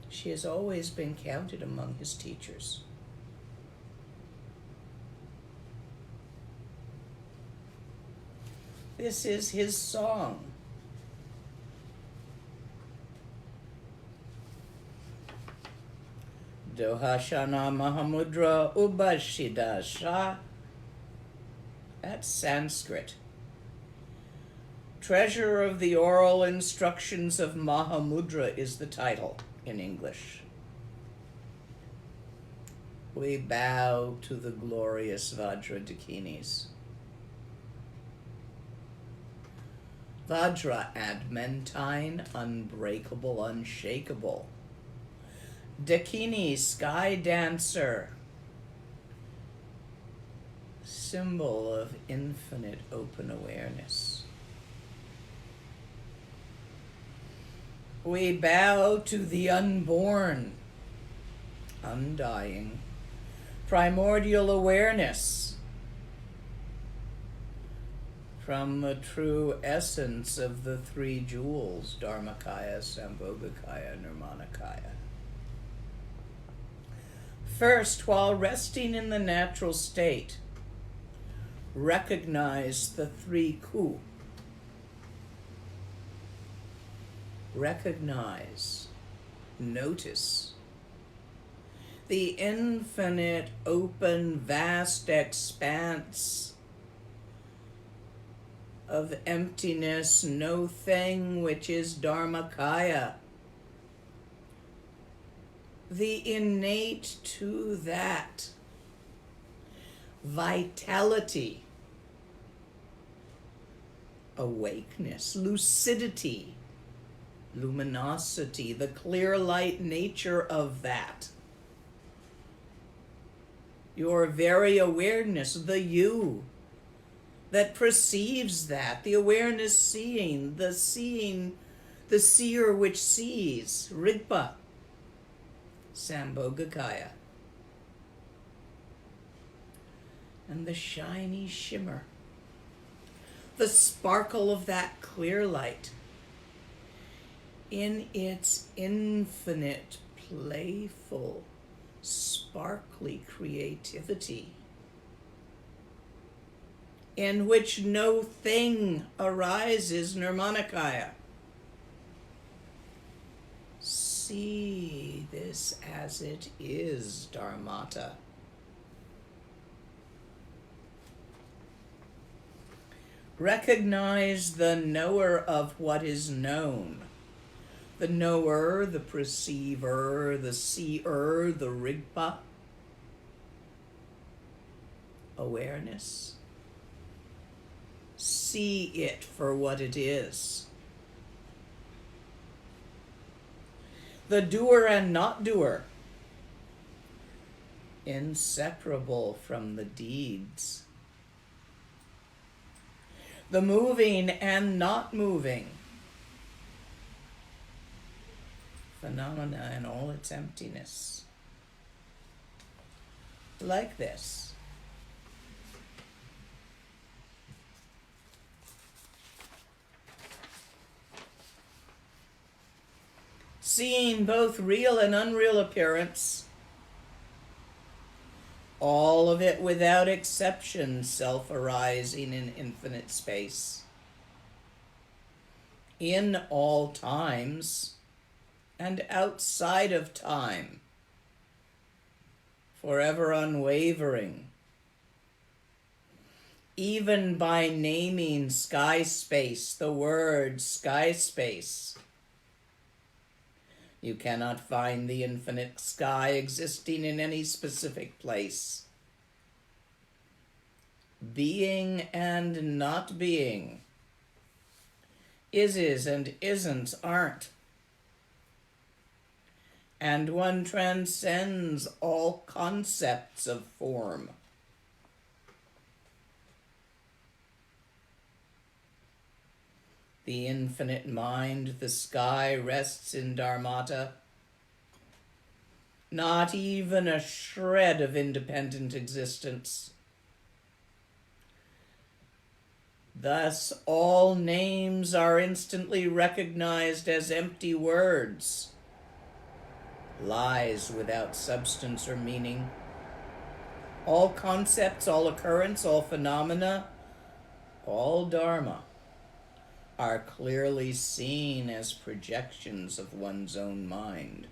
She has always been counted among his teachers. This is his song. Dohashana Mahāmudrā Ubashidasha. That's Sanskrit. Treasure of the Oral Instructions of Mahāmudra is the title in English. We bow to the glorious Vajra Dakinis. Vajra, adamantine, unbreakable, unshakable. Dakini, sky dancer, symbol of infinite open awareness. We bow to the unborn, undying, primordial awareness from the true essence of the three jewels, Dharmakaya, Sambhogakaya, Nirmanakaya. First, while resting in the natural state, recognize the three ku. Recognize, notice the infinite, open, vast expanse of emptiness, no thing, which is Dharmakaya. The innate to that vitality, awakeness, lucidity, luminosity, the clear light nature of that. Your very awareness, the you that perceives that, the awareness seeing, the seer which sees, Rigpa, Sambhogakaya. And the shiny shimmer, the sparkle of that clear light in its infinite, playful, sparkly creativity, in which no thing arises, Nirmanakaya. See this as it is, Dharmata. Recognize the knower of what is known, The knower, the perceiver, the seer, the rigpa. Awareness. See it for what it is. The doer and not doer. Inseparable from the deeds. The moving and not moving. Phenomena in all its emptiness. Like this. Seeing both real and unreal appearance, all of it without exception self-arising in infinite space, in all times and outside of time, forever unwavering, even by naming sky space, the word sky space. You cannot find the infinite sky existing in any specific place. Being and not being. Is and isn't aren't. And one transcends all concepts of form. The infinite mind, the sky, rests in Dharmata. Not even a shred of independent existence. Thus, all names are instantly recognized as empty words, lies without substance or meaning. All concepts, all occurrence, all phenomena, all Dharma are clearly seen as projections of one's own mind.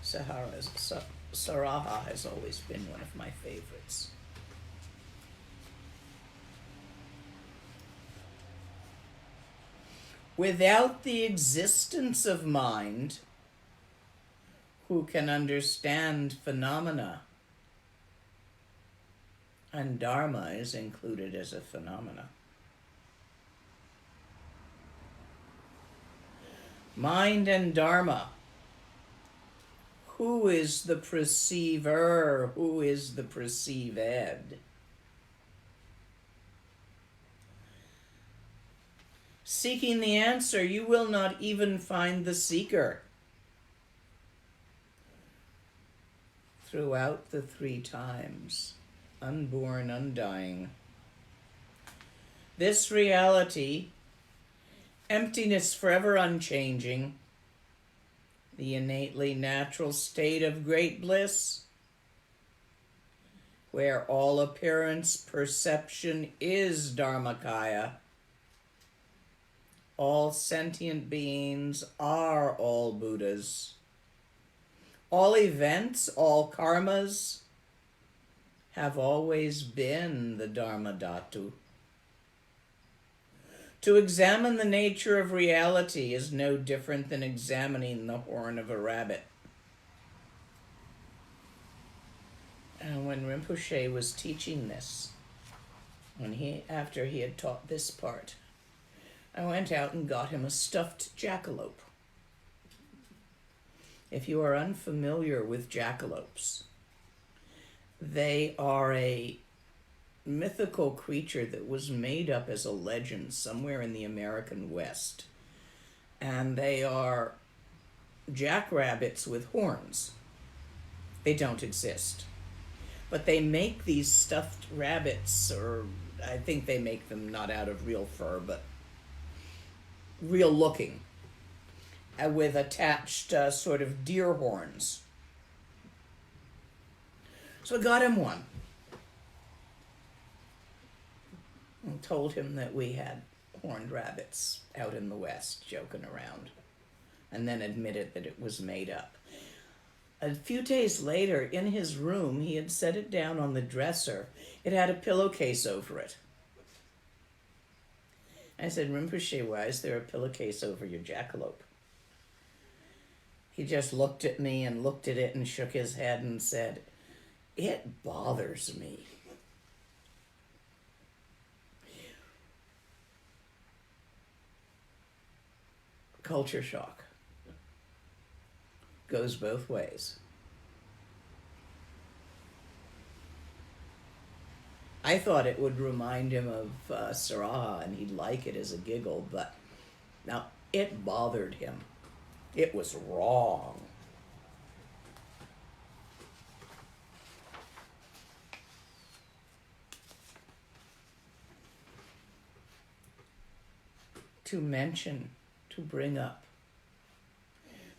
Sarahah has always been one of my favorites. Without the existence of mind, who can understand phenomena? And Dharma is included as a phenomena. Mind and Dharma. Who is the perceiver? Who is the perceived? Seeking the answer, you will not even find the seeker. Throughout the three times, unborn, undying. This reality, emptiness forever unchanging, the innately natural state of great bliss, where all appearance perception is Dharmakaya. All sentient beings are all Buddhas. All events, all karmas, have always been the Dharma Dhatu. To examine the nature of reality is no different than examining the horn of a rabbit. And when Rinpoche was teaching this, after he had taught this part, I went out and got him a stuffed jackalope. If you are unfamiliar with jackalopes, they are a mythical creature that was made up as a legend somewhere in the American West. And they are jackrabbits with horns. They don't exist. But they make these stuffed rabbits, or I think they make them not out of real fur, but real looking, with attached sort of deer horns. So I got him one and told him that we had horned rabbits out in the West joking around, and then admitted that it was made up. A few days later, in his room, he had set it down on the dresser. It had a pillowcase over it. I said, Rinpoche, why is there a pillowcase over your jackalope? He just looked at me and looked at it and shook his head and said, it bothers me. Culture shock goes both ways. I thought it would remind him of Sarahah and he'd like it as a giggle, but now it bothered him. It was wrong. To mention, to bring up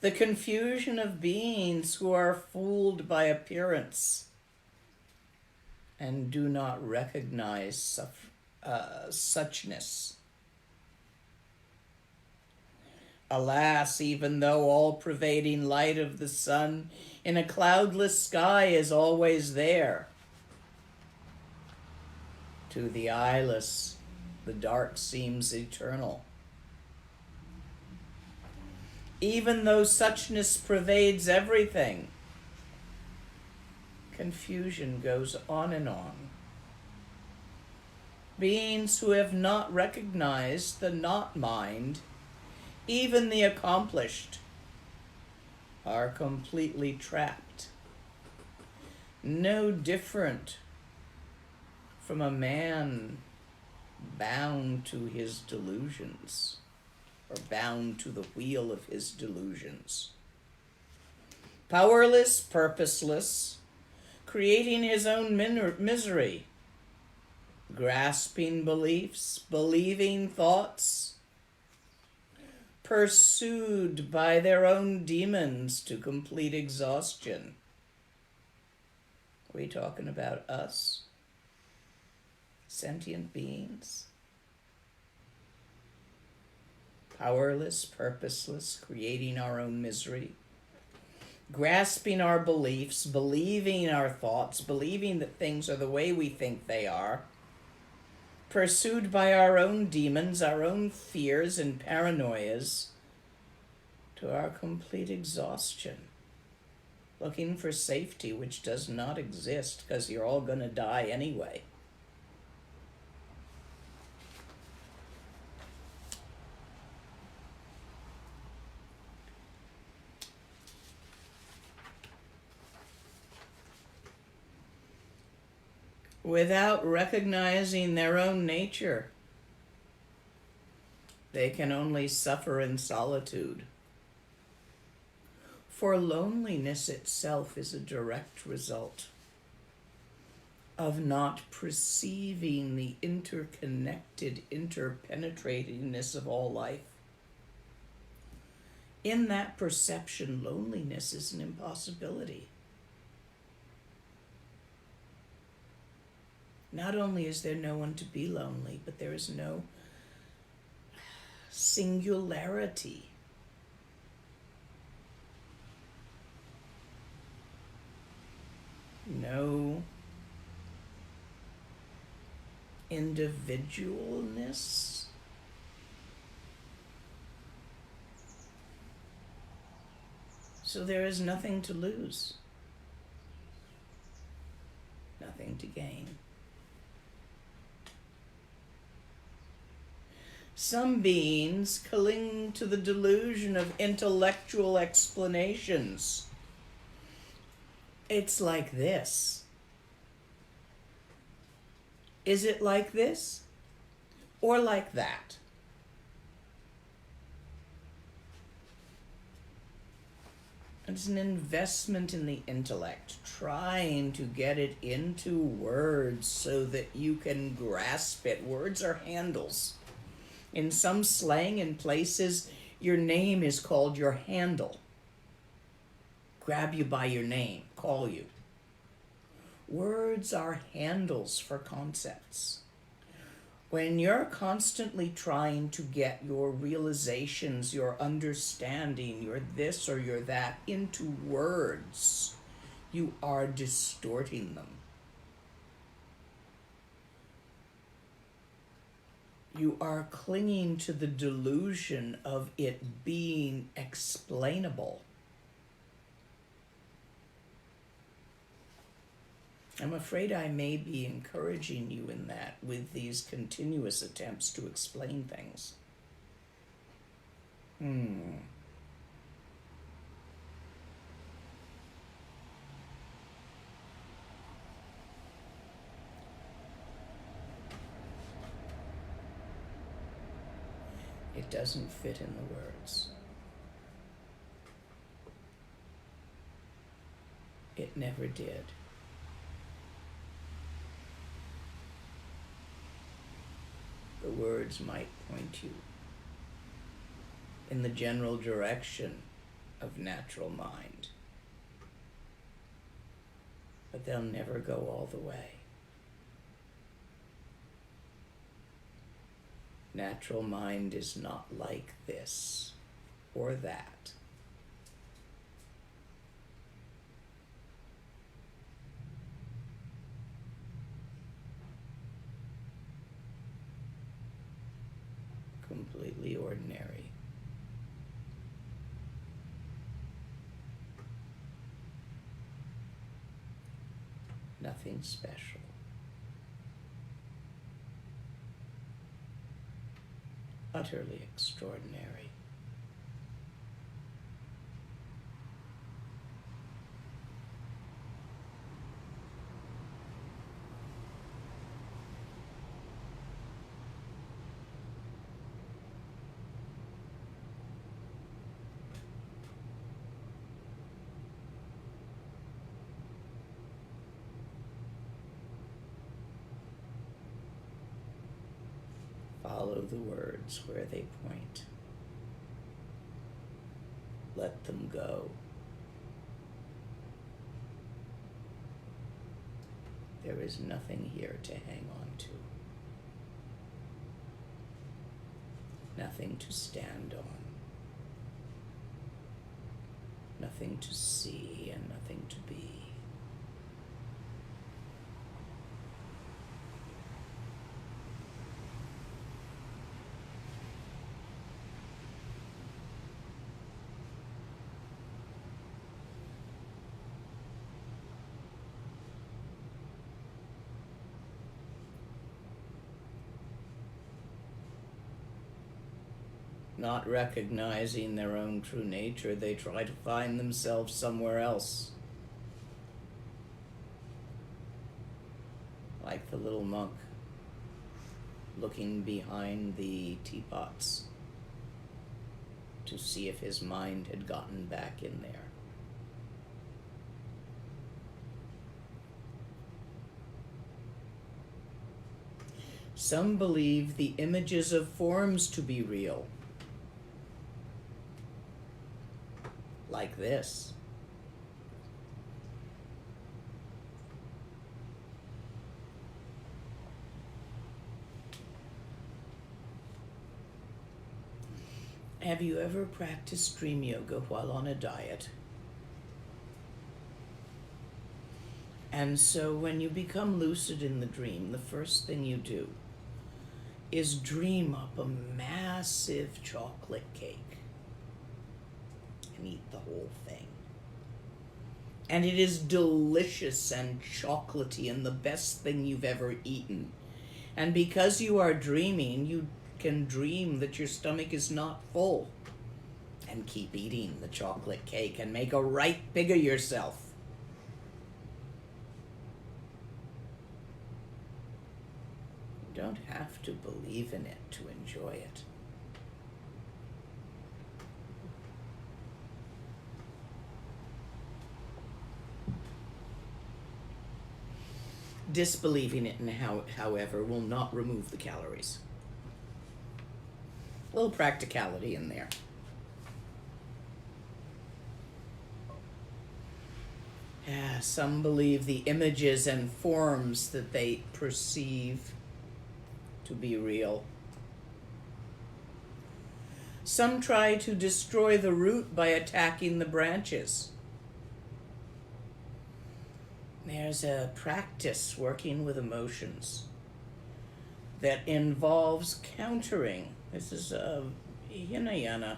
the confusion of beings who are fooled by appearance and do not recognize suchness. Alas, even though all-pervading light of the sun in a cloudless sky is always there, to the eyeless, the dark seems eternal. Even though suchness pervades everything, confusion goes on and on. Beings who have not recognized the not mind, even the accomplished, are completely trapped. No different from a man bound to his delusions, or bound to the wheel of his delusions. Powerless, purposeless, creating his own misery, grasping beliefs, believing thoughts, pursued by their own demons to complete exhaustion. Are we talking about us? Sentient beings? Powerless, purposeless, creating our own misery, grasping our beliefs, believing our thoughts, believing that things are the way we think they are, pursued by our own demons, our own fears and paranoias, to our complete exhaustion, looking for safety which does not exist because you're all going to die anyway. Without recognizing their own nature, they can only suffer in solitude. For loneliness itself is a direct result of not perceiving the interconnected, interpenetratingness of all life. In that perception, loneliness is an impossibility. Not only is there no one to be lonely, but there is no singularity. No individualness. So there is nothing to lose, nothing to gain. Some beings cling to the delusion of intellectual explanations. It's like this. Is it like this? Or like that? It's an investment in the intellect, trying to get it into words so that you can grasp it. Words are handles. In some slang and places, your name is called your handle. Grab you by your name, call you. Words are handles for concepts. When you're constantly trying to get your realizations, your understanding, your this or your that into words, you are distorting them. You are clinging to the delusion of it being explainable. I'm afraid I may be encouraging you in that with these continuous attempts to explain things. It doesn't fit in the words. It never did. The words might point you in the general direction of natural mind, but they'll never go all the way. Natural mind is not like this or that. Completely ordinary. Nothing special. Utterly extraordinary. Follow the words where they point. Let them go. There is nothing here to hang on to. Nothing to stand on. Nothing to see and nothing to be. Not recognizing their own true nature, they try to find themselves somewhere else. Like the little monk looking behind the teapots to see if his mind had gotten back in there. Some believe the images of forms to be real. Like this. Have you ever practiced dream yoga while on a diet? And so when you become lucid in the dream, the first thing you do is dream up a massive chocolate cake. And eat the whole thing. And it is delicious and chocolatey and the best thing you've ever eaten. And because you are dreaming, you can dream that your stomach is not full. And keep eating the chocolate cake and make a right pig of yourself. You don't have to believe in it to enjoy it. Disbelieving it, however, will not remove the calories. A little practicality in there. Yeah, some believe the images and forms that they perceive to be real. Some try to destroy the root by attacking the branches. There's a practice working with emotions that involves countering. This is a Hinayana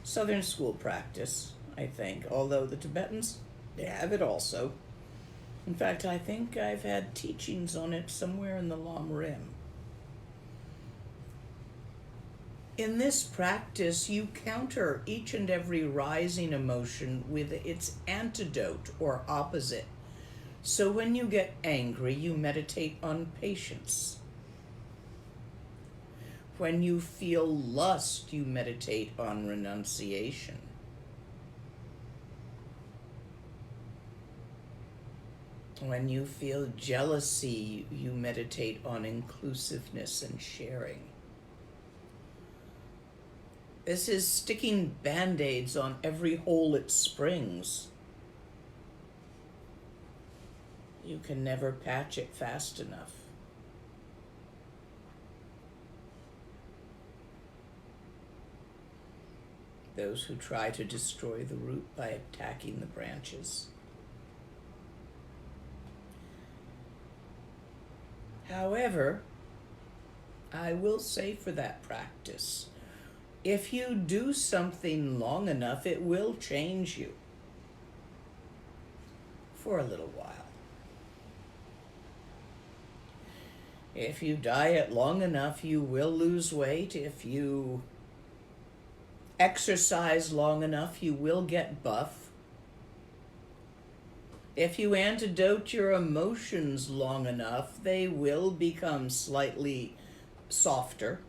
Southern school practice, I think, although the Tibetans, they have it also. In fact, I think I've had teachings on it somewhere in the Lama Lena. In this practice, you counter each and every rising emotion with its antidote or opposite. So when you get angry, you meditate on patience. When you feel lust, you meditate on renunciation. When you feel jealousy, you meditate on inclusiveness and sharing. This is sticking band-aids on every hole it springs. You can never patch it fast enough. Those who try to destroy the root by attacking the branches. However, I will say for that practice, if you do something long enough, it will change you for a little while. If you diet long enough, you will lose weight. If you exercise long enough, you will get buff. If you antidote your emotions long enough, they will become slightly softer.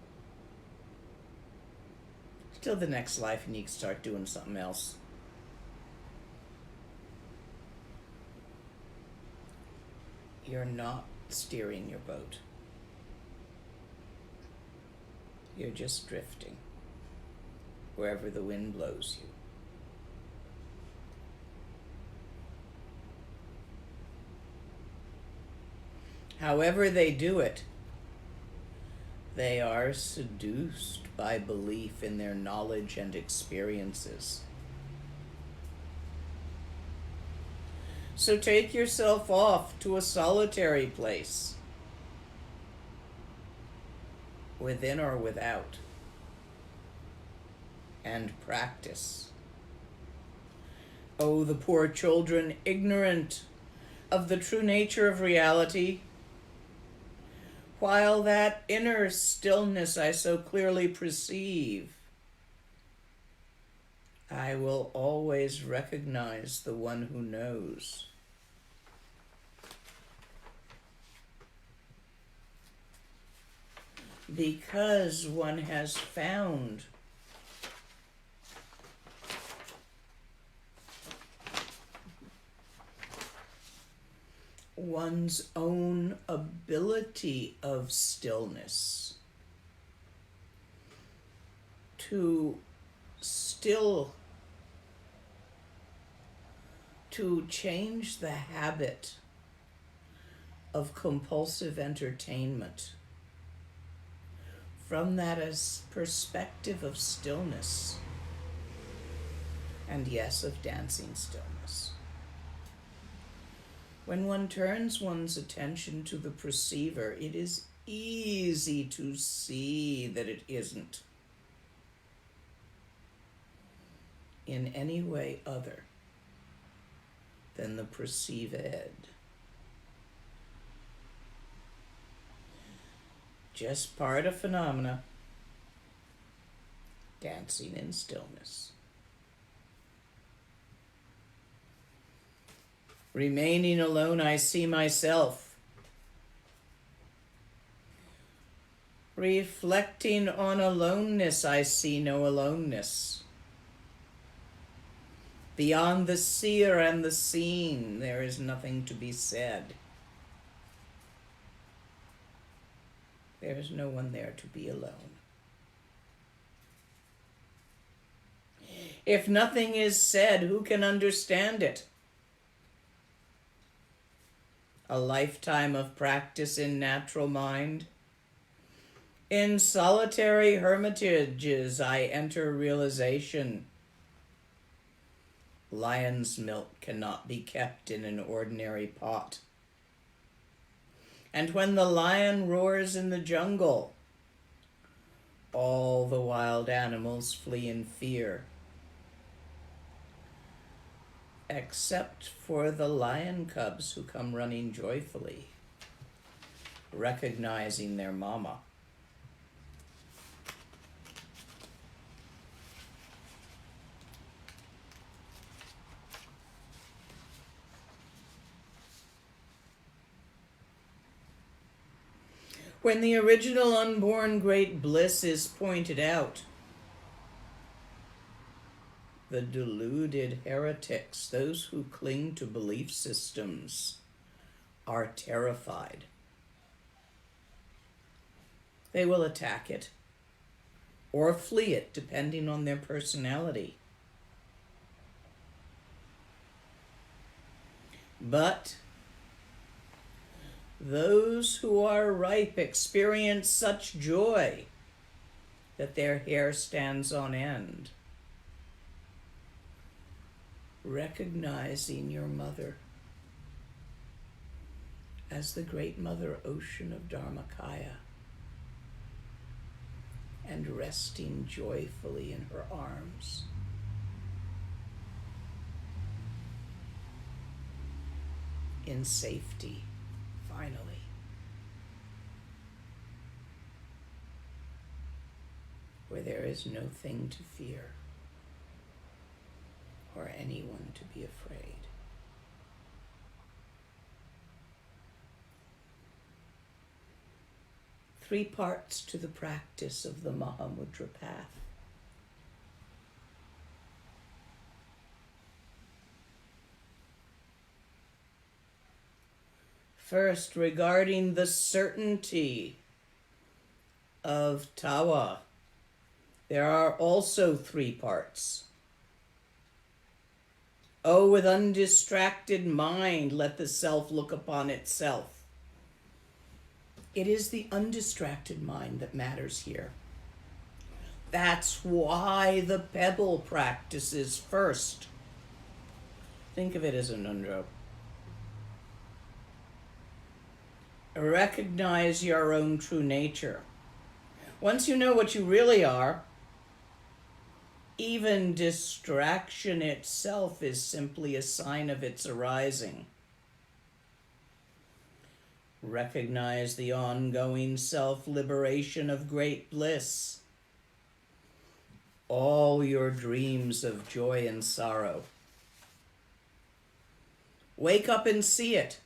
Till the next life, and you can start doing something else. You're not steering your boat. You're just drifting wherever the wind blows you. However they do it, they are seduced by belief in their knowledge and experiences. So take yourself off to a solitary place, within or without, and practice. Oh, the poor children, ignorant of the true nature of reality, while that inner stillness I so clearly perceive, I will always recognize the one who knows. Because one has found one's own ability of stillness to still, to change the habit of compulsive entertainment from that as perspective of stillness, and yes, of dancing stillness. When one turns one's attention to the perceiver, it is easy to see that it isn't in any way other than the perceived. Just part of phenomena, dancing in stillness. Remaining alone, I see myself. Reflecting on aloneness, I see no aloneness. Beyond the seer and the seen, there is nothing to be said. There is no one there to be alone. If nothing is said, who can understand it? A lifetime of practice in natural mind. In solitary hermitages, I enter realization. Lion's milk cannot be kept in an ordinary pot. And when the lion roars in the jungle, all the wild animals flee in fear, except for the lion cubs who come running joyfully, recognizing their mama. When the original unborn great bliss is pointed out, the deluded heretics, those who cling to belief systems, are terrified. They will attack it or flee it, depending on their personality. But those who are ripe experience such joy that their hair stands on end, recognizing your mother as the great mother ocean of Dharmakaya and resting joyfully in her arms. In safety. Finally, where there is no thing to fear or anyone to be afraid. Three parts to the practice of the Mahāmudrā path. First, regarding the certainty of tawa, there are also three parts. Oh, with undistracted mind, let the self look upon itself. It is the undistracted mind that matters here. That's why the pebble practice is first. Think of it as a nundro. Recognize your own true nature. Once you know what you really are, even distraction itself is simply a sign of its arising. Recognize the ongoing self-liberation of great bliss. All your dreams of joy and sorrow. Wake up and see it.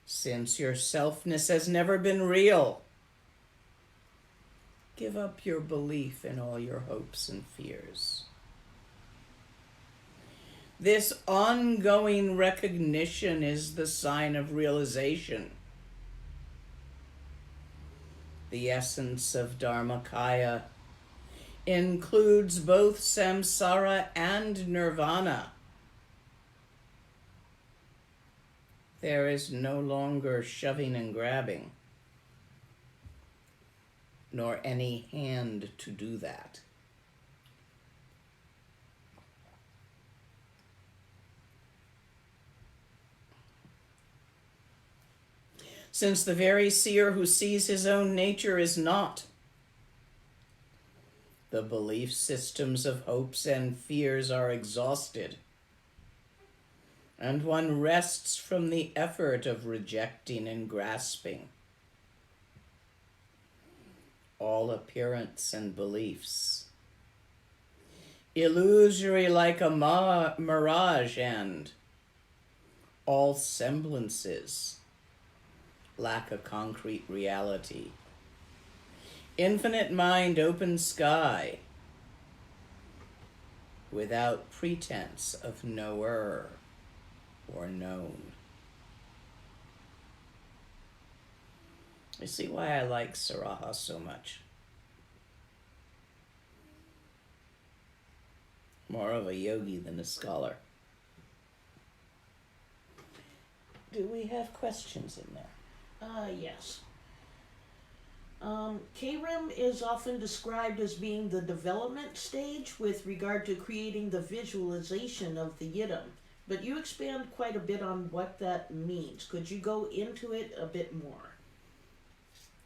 Since your selfness has never been real, give up your belief in all your hopes and fears. This ongoing recognition is the sign of realization. The essence of Dharmakaya includes both samsara and nirvana. There is no longer shoving and grabbing, nor any hand to do that. Since the very seer who sees his own nature is not, the belief systems of hopes and fears are exhausted, and one rests from the effort of rejecting and grasping all appearance and beliefs, illusory like a mirage, and all semblances lack a concrete reality. Infinite mind, open sky, without pretense of knower or known. You see why I like Sarahah so much. More of a yogi than a scholar. Do we have questions in there? Yes. K-REM is often described as being the development stage with regard to creating the visualization of the yidam. But you expand quite a bit on what that means. Could you go into it a bit more?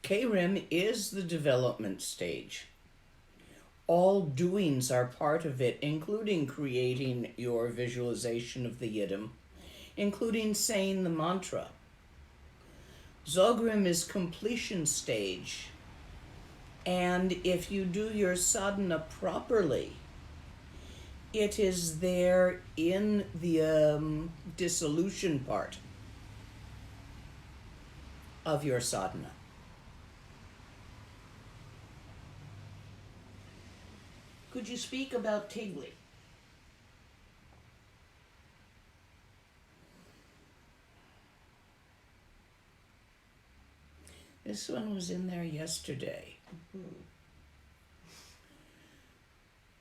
K-RIM is the development stage. All doings are part of it, including creating your visualization of the yidam, including saying the mantra. Dzögchen is completion stage, and if you do your sadhana properly, it is there in the dissolution part of your sadhana. Could you speak about Tigli? This one was in there yesterday. Mm-hmm.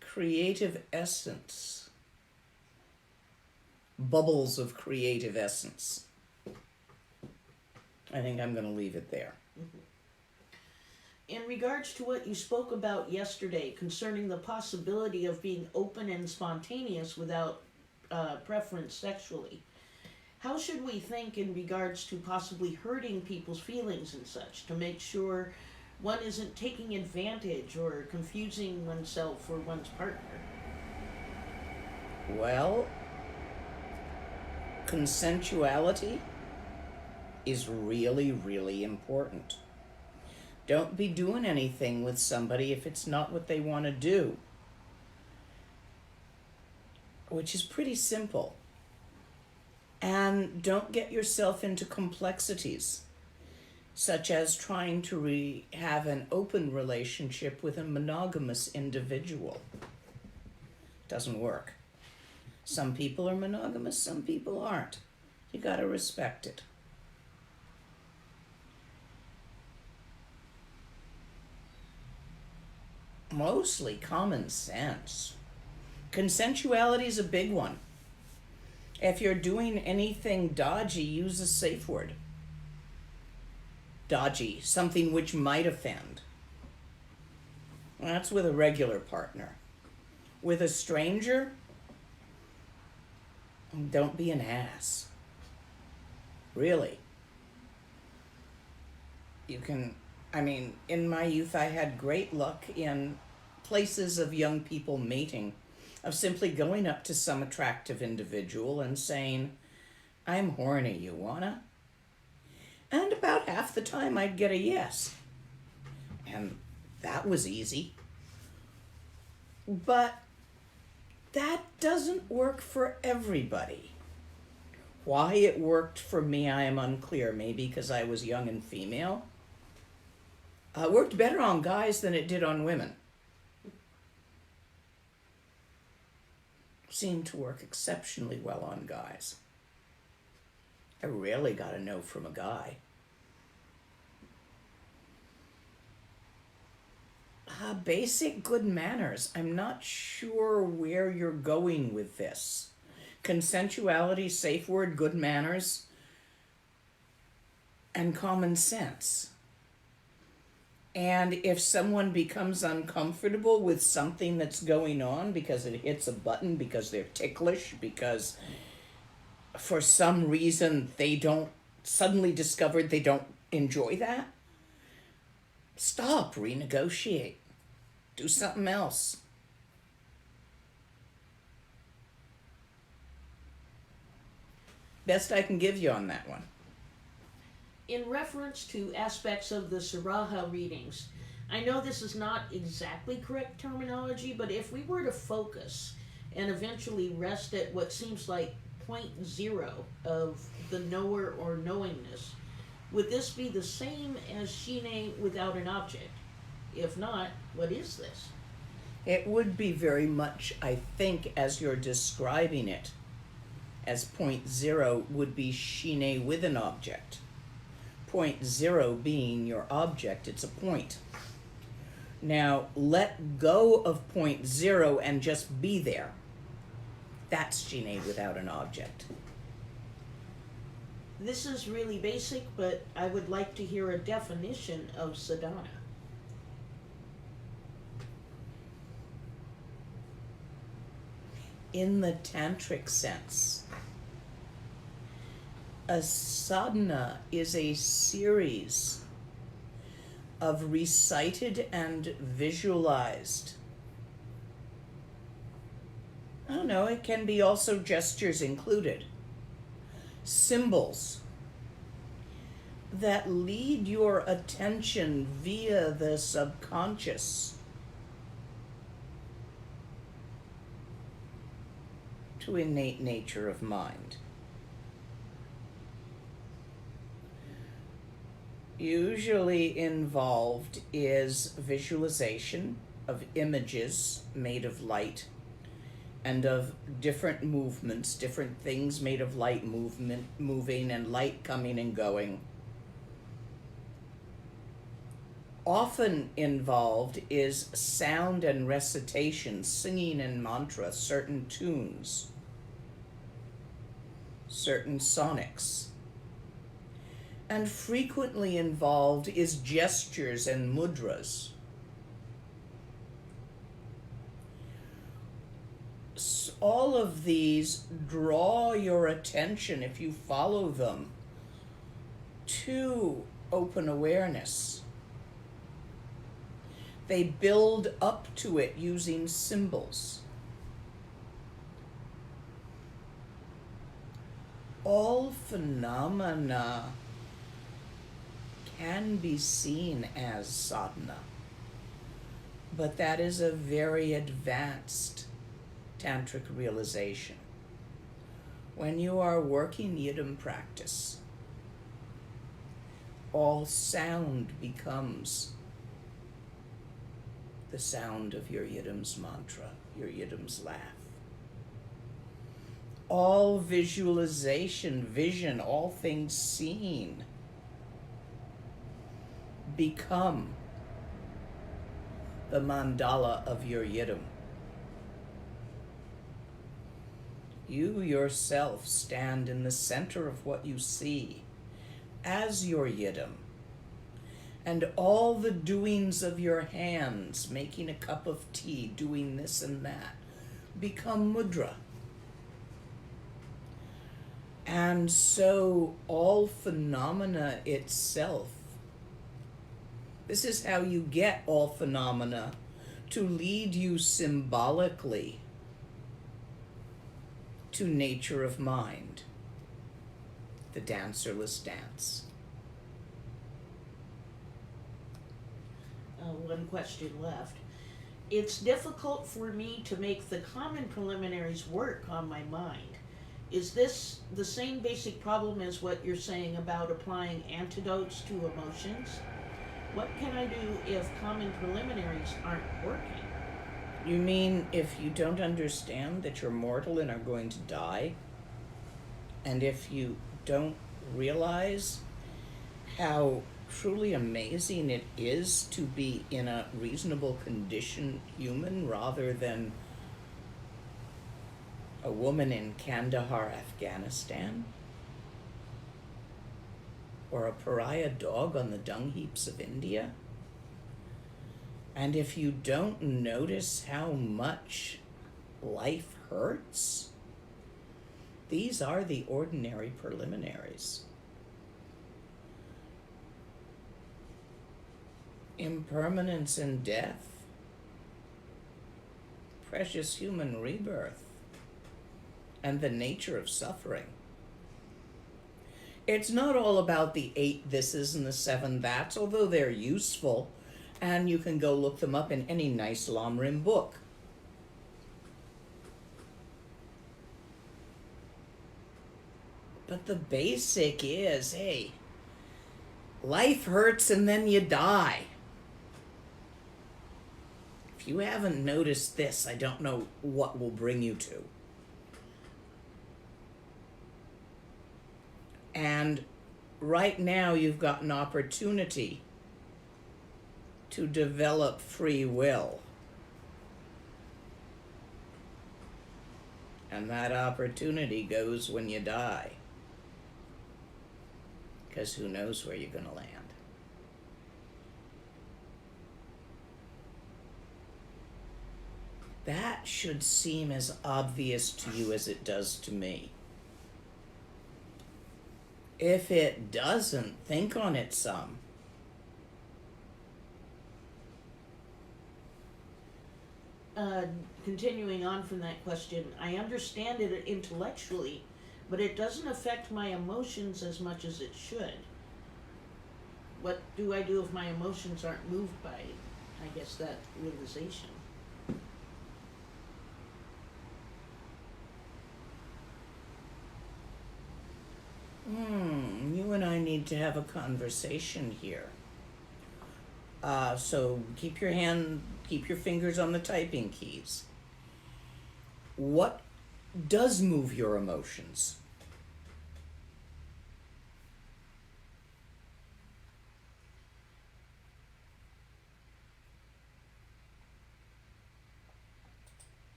Creative essence. Bubbles of creative essence. I think I'm going to leave it there. Mm-hmm. In regards to what you spoke about yesterday concerning the possibility of being open and spontaneous without preference sexually, how should we think in regards to possibly hurting people's feelings and such to make sure one isn't taking advantage or confusing oneself or one's partner? Well, consensuality is really, really important. Don't be doing anything with somebody if it's not what they want to do. Which is pretty simple. And don't get yourself into complexities, such as trying to have an open relationship with a monogamous individual. Doesn't work. Some people are monogamous, some people aren't. You gotta respect it. Mostly common sense. Consensuality is a big one. If you're doing anything dodgy, use a safe word. Dodgy, something which might offend. That's with a regular partner. With a stranger, don't be an ass. Really. In my youth, I had great luck in places of young people mating, of simply going up to some attractive individual and saying, "I'm horny, you wanna?" And about half the time I'd get a yes. And that was easy. But that doesn't work for everybody. Why it worked for me, I am unclear. Maybe because I was young and female. It worked better on guys than it did on women. Seemed to work exceptionally well on guys. I rarely got a no from a guy. Basic good manners. I'm not sure where you're going with this. Consensuality, safe word, good manners, and common sense. And if someone becomes uncomfortable with something that's going on because it hits a button, because they're ticklish, because for some reason they don't suddenly discovered they don't enjoy that, stop, renegotiate, do something else. Best I can give you on that one. In reference to aspects of the Sarahah readings, I know this is not exactly correct terminology, but if we were to focus and eventually rest at what seems like 0.0 of the knower or knowingness, would this be the same as Shine without an object? If not, what is this? It would be very much, I think, as you're describing it, as 0.0 would be Shine with an object. 0.0 being your object, it's a point. Now, let go of 0.0 and just be there. That's Shine without an object. This is really basic, but I would like to hear a definition of Sadhana. In the tantric sense, A sadhana is a series of recited and visualized. I don't know, it can be also gestures included. Symbols that lead your attention via the subconscious to innate nature of mind. Usually involved is visualization of images made of light and of different movements, different things made of light moving and light coming and going. Often involved is sound and recitation, singing and mantra, certain tunes, certain sonics. And frequently involved is gestures and mudras. All of these draw your attention, if you follow them, to open awareness. They build up to it using symbols. All phenomena can be seen as sadhana, but that is a very advanced tantric realization. When you are working yidam practice, all sound becomes the sound of your yidam's mantra, your yidam's laugh. All visualization, vision, all things seen become the mandala of your yidam. You yourself stand in the center of what you see as your yidam, and all the doings of your hands, making a cup of tea, doing this and that, become mudra. And so all phenomena itself, this is how you get all phenomena to lead you symbolically to nature of mind, the dancerless dance. One question left. It's difficult for me to make the common preliminaries work on my mind. Is this the same basic problem as what you're saying about applying antidotes to emotions? What can I do if common preliminaries aren't working? You mean if you don't understand that you're mortal and are going to die? And if you don't realize how truly amazing it is to be in a reasonable condition human rather than a woman in Kandahar, Afghanistan? Or a pariah dog on the dung heaps of India? And if you don't notice how much life hurts, these are the ordinary preliminaries. Impermanence and death, precious human rebirth, and the nature of suffering. It's not all about the 8 thises and the 7 that's, although they're useful, and you can go look them up in any nice Lamrim book. But the basic is, hey, life hurts and then you die. If you haven't noticed this, I don't know what will bring you to. And right now you've got an opportunity to develop free will. And that opportunity goes when you die. Because who knows where you're going to land. That should seem as obvious to you as it does to me. If it doesn't, think on it some. Continuing on from that question, I understand it intellectually, but it doesn't affect my emotions as much as it should. What do I do if my emotions aren't moved by, I guess, that realization? You and I need to have a conversation here. So keep your fingers on the typing keys. What does move your emotions?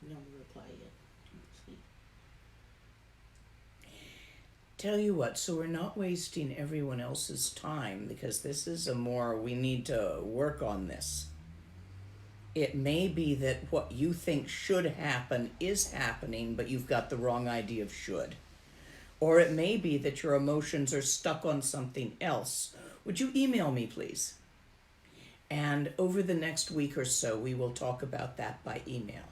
No reply yet. Let's see. Tell you what, so we're not wasting everyone else's time, because this is we need to work on this. It may be that what you think should happen is happening, but you've got the wrong idea of should. Or it may be that your emotions are stuck on something else. Would you email me, please? And over the next week or so, we will talk about that by email.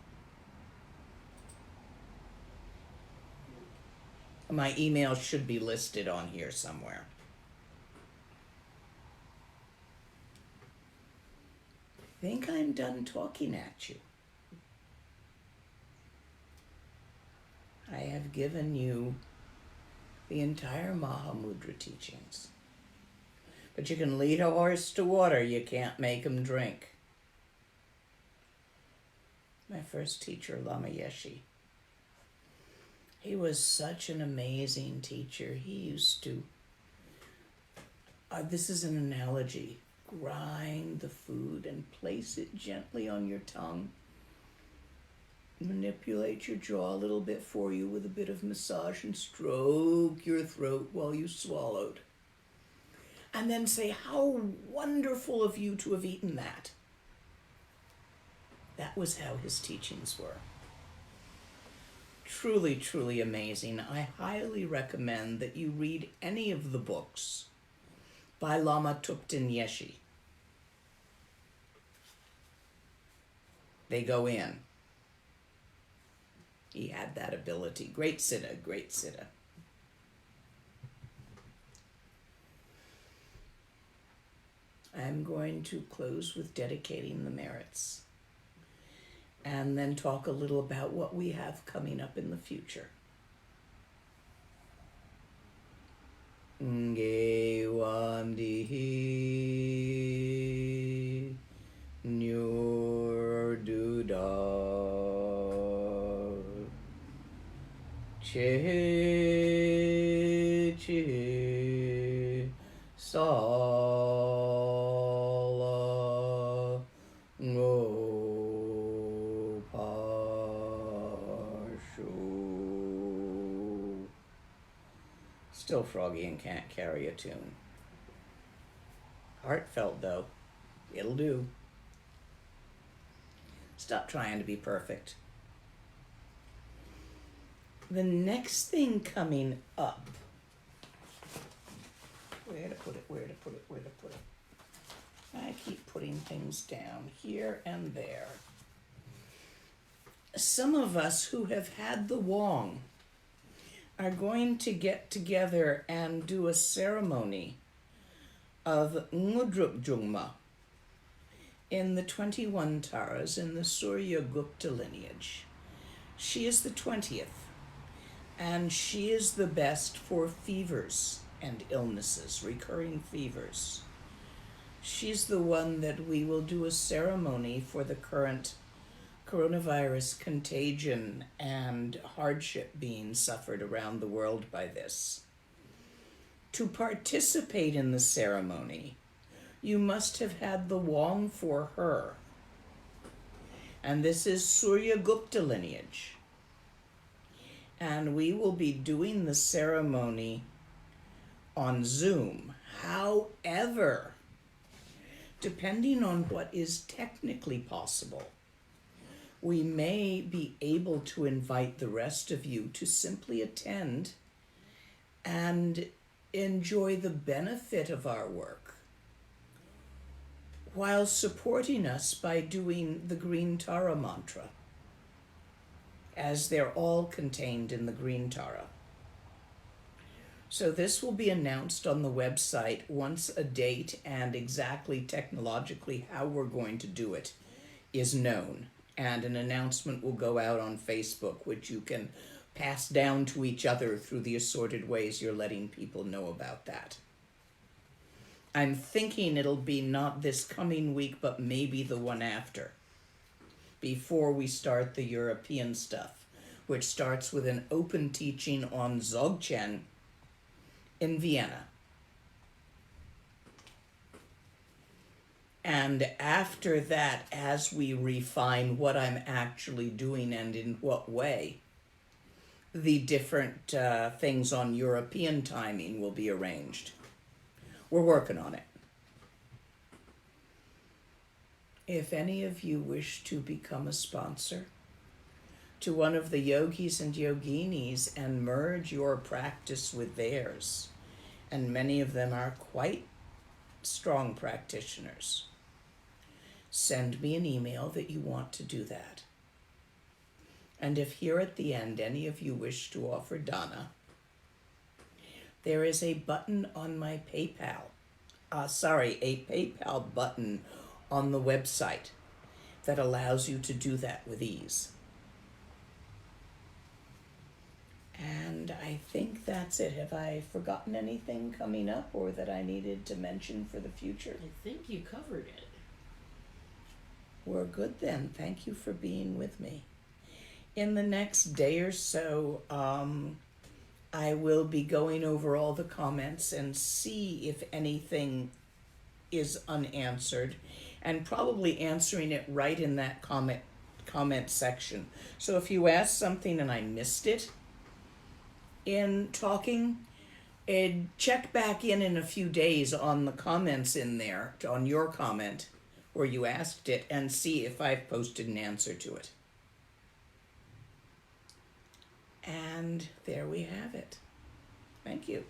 My email should be listed on here somewhere. I think I'm done talking at you. I have given you the entire Mahāmudrā teachings. But you can lead a horse to water, you can't make him drink. My first teacher, Lama Yeshe. He was such an amazing teacher. He used to, this is an analogy, grind the food and place it gently on your tongue. Manipulate your jaw a little bit for you with a bit of massage and stroke your throat while you swallowed. And then say, how wonderful of you to have eaten that. That was how his teachings were. Truly, truly amazing. I highly recommend that you read any of the books by Lama Thupten Yeshe. They go in. He had that ability. Great siddha, great siddha. I'm going to close with dedicating the merits, and then talk a little about what we have coming up in the future. Gewa Nyur Duda Che Che Sala Ngo Pashu. Still froggy and can't carry a tune. Heartfelt though. It'll do. Stop trying to be perfect. The next thing coming up. Where to put it? I keep putting things down here and there. Some of us who have had the Wong are going to get together and do a ceremony of Ngudrup Jungma in the 21 Taras in the Surya Gupta lineage. She is the 20th, and she is the best for fevers and illnesses, recurring fevers. She's the one that we will do a ceremony for the current coronavirus contagion and hardship being suffered around the world by this. To participate in the ceremony, you must have had the Wong for her. And this is Surya Gupta lineage. And we will be doing the ceremony on Zoom. However, depending on what is technically possible, we may be able to invite the rest of you to simply attend and enjoy the benefit of our work while supporting us by doing the Green Tara mantra, as they're all contained in the Green Tara. So this will be announced on the website once a date and exactly technologically how we're going to do it is known. And an announcement will go out on Facebook, which you can pass down to each other through the assorted ways you're letting people know about that. I'm thinking it'll be not this coming week, but maybe the one after, before we start the European stuff, which starts with an open teaching on Dzögchen in Vienna. And after that, as we refine what I'm actually doing and in what way, the different things on European timing will be arranged. We're working on it. If any of you wish to become a sponsor to one of the yogis and yoginis and merge your practice with theirs, and many of them are quite strong practitioners, send me an email that you want to do that. And if here at the end any of you wish to offer dana, there is a button on my PayPal, a PayPal button on the website that allows you to do that with ease. And I think that's it. Have I forgotten anything coming up or that I needed to mention for the future? I think you covered it. We're good then. Thank you for being with me. In the next day or so, I will be going over all the comments and see if anything is unanswered, and probably answering it right in that comment section. So if you ask something and I missed it in talking, check back in a few days on the comments in there, on your comment where you asked it, and see if I've posted an answer to it. And there we have it. Thank you.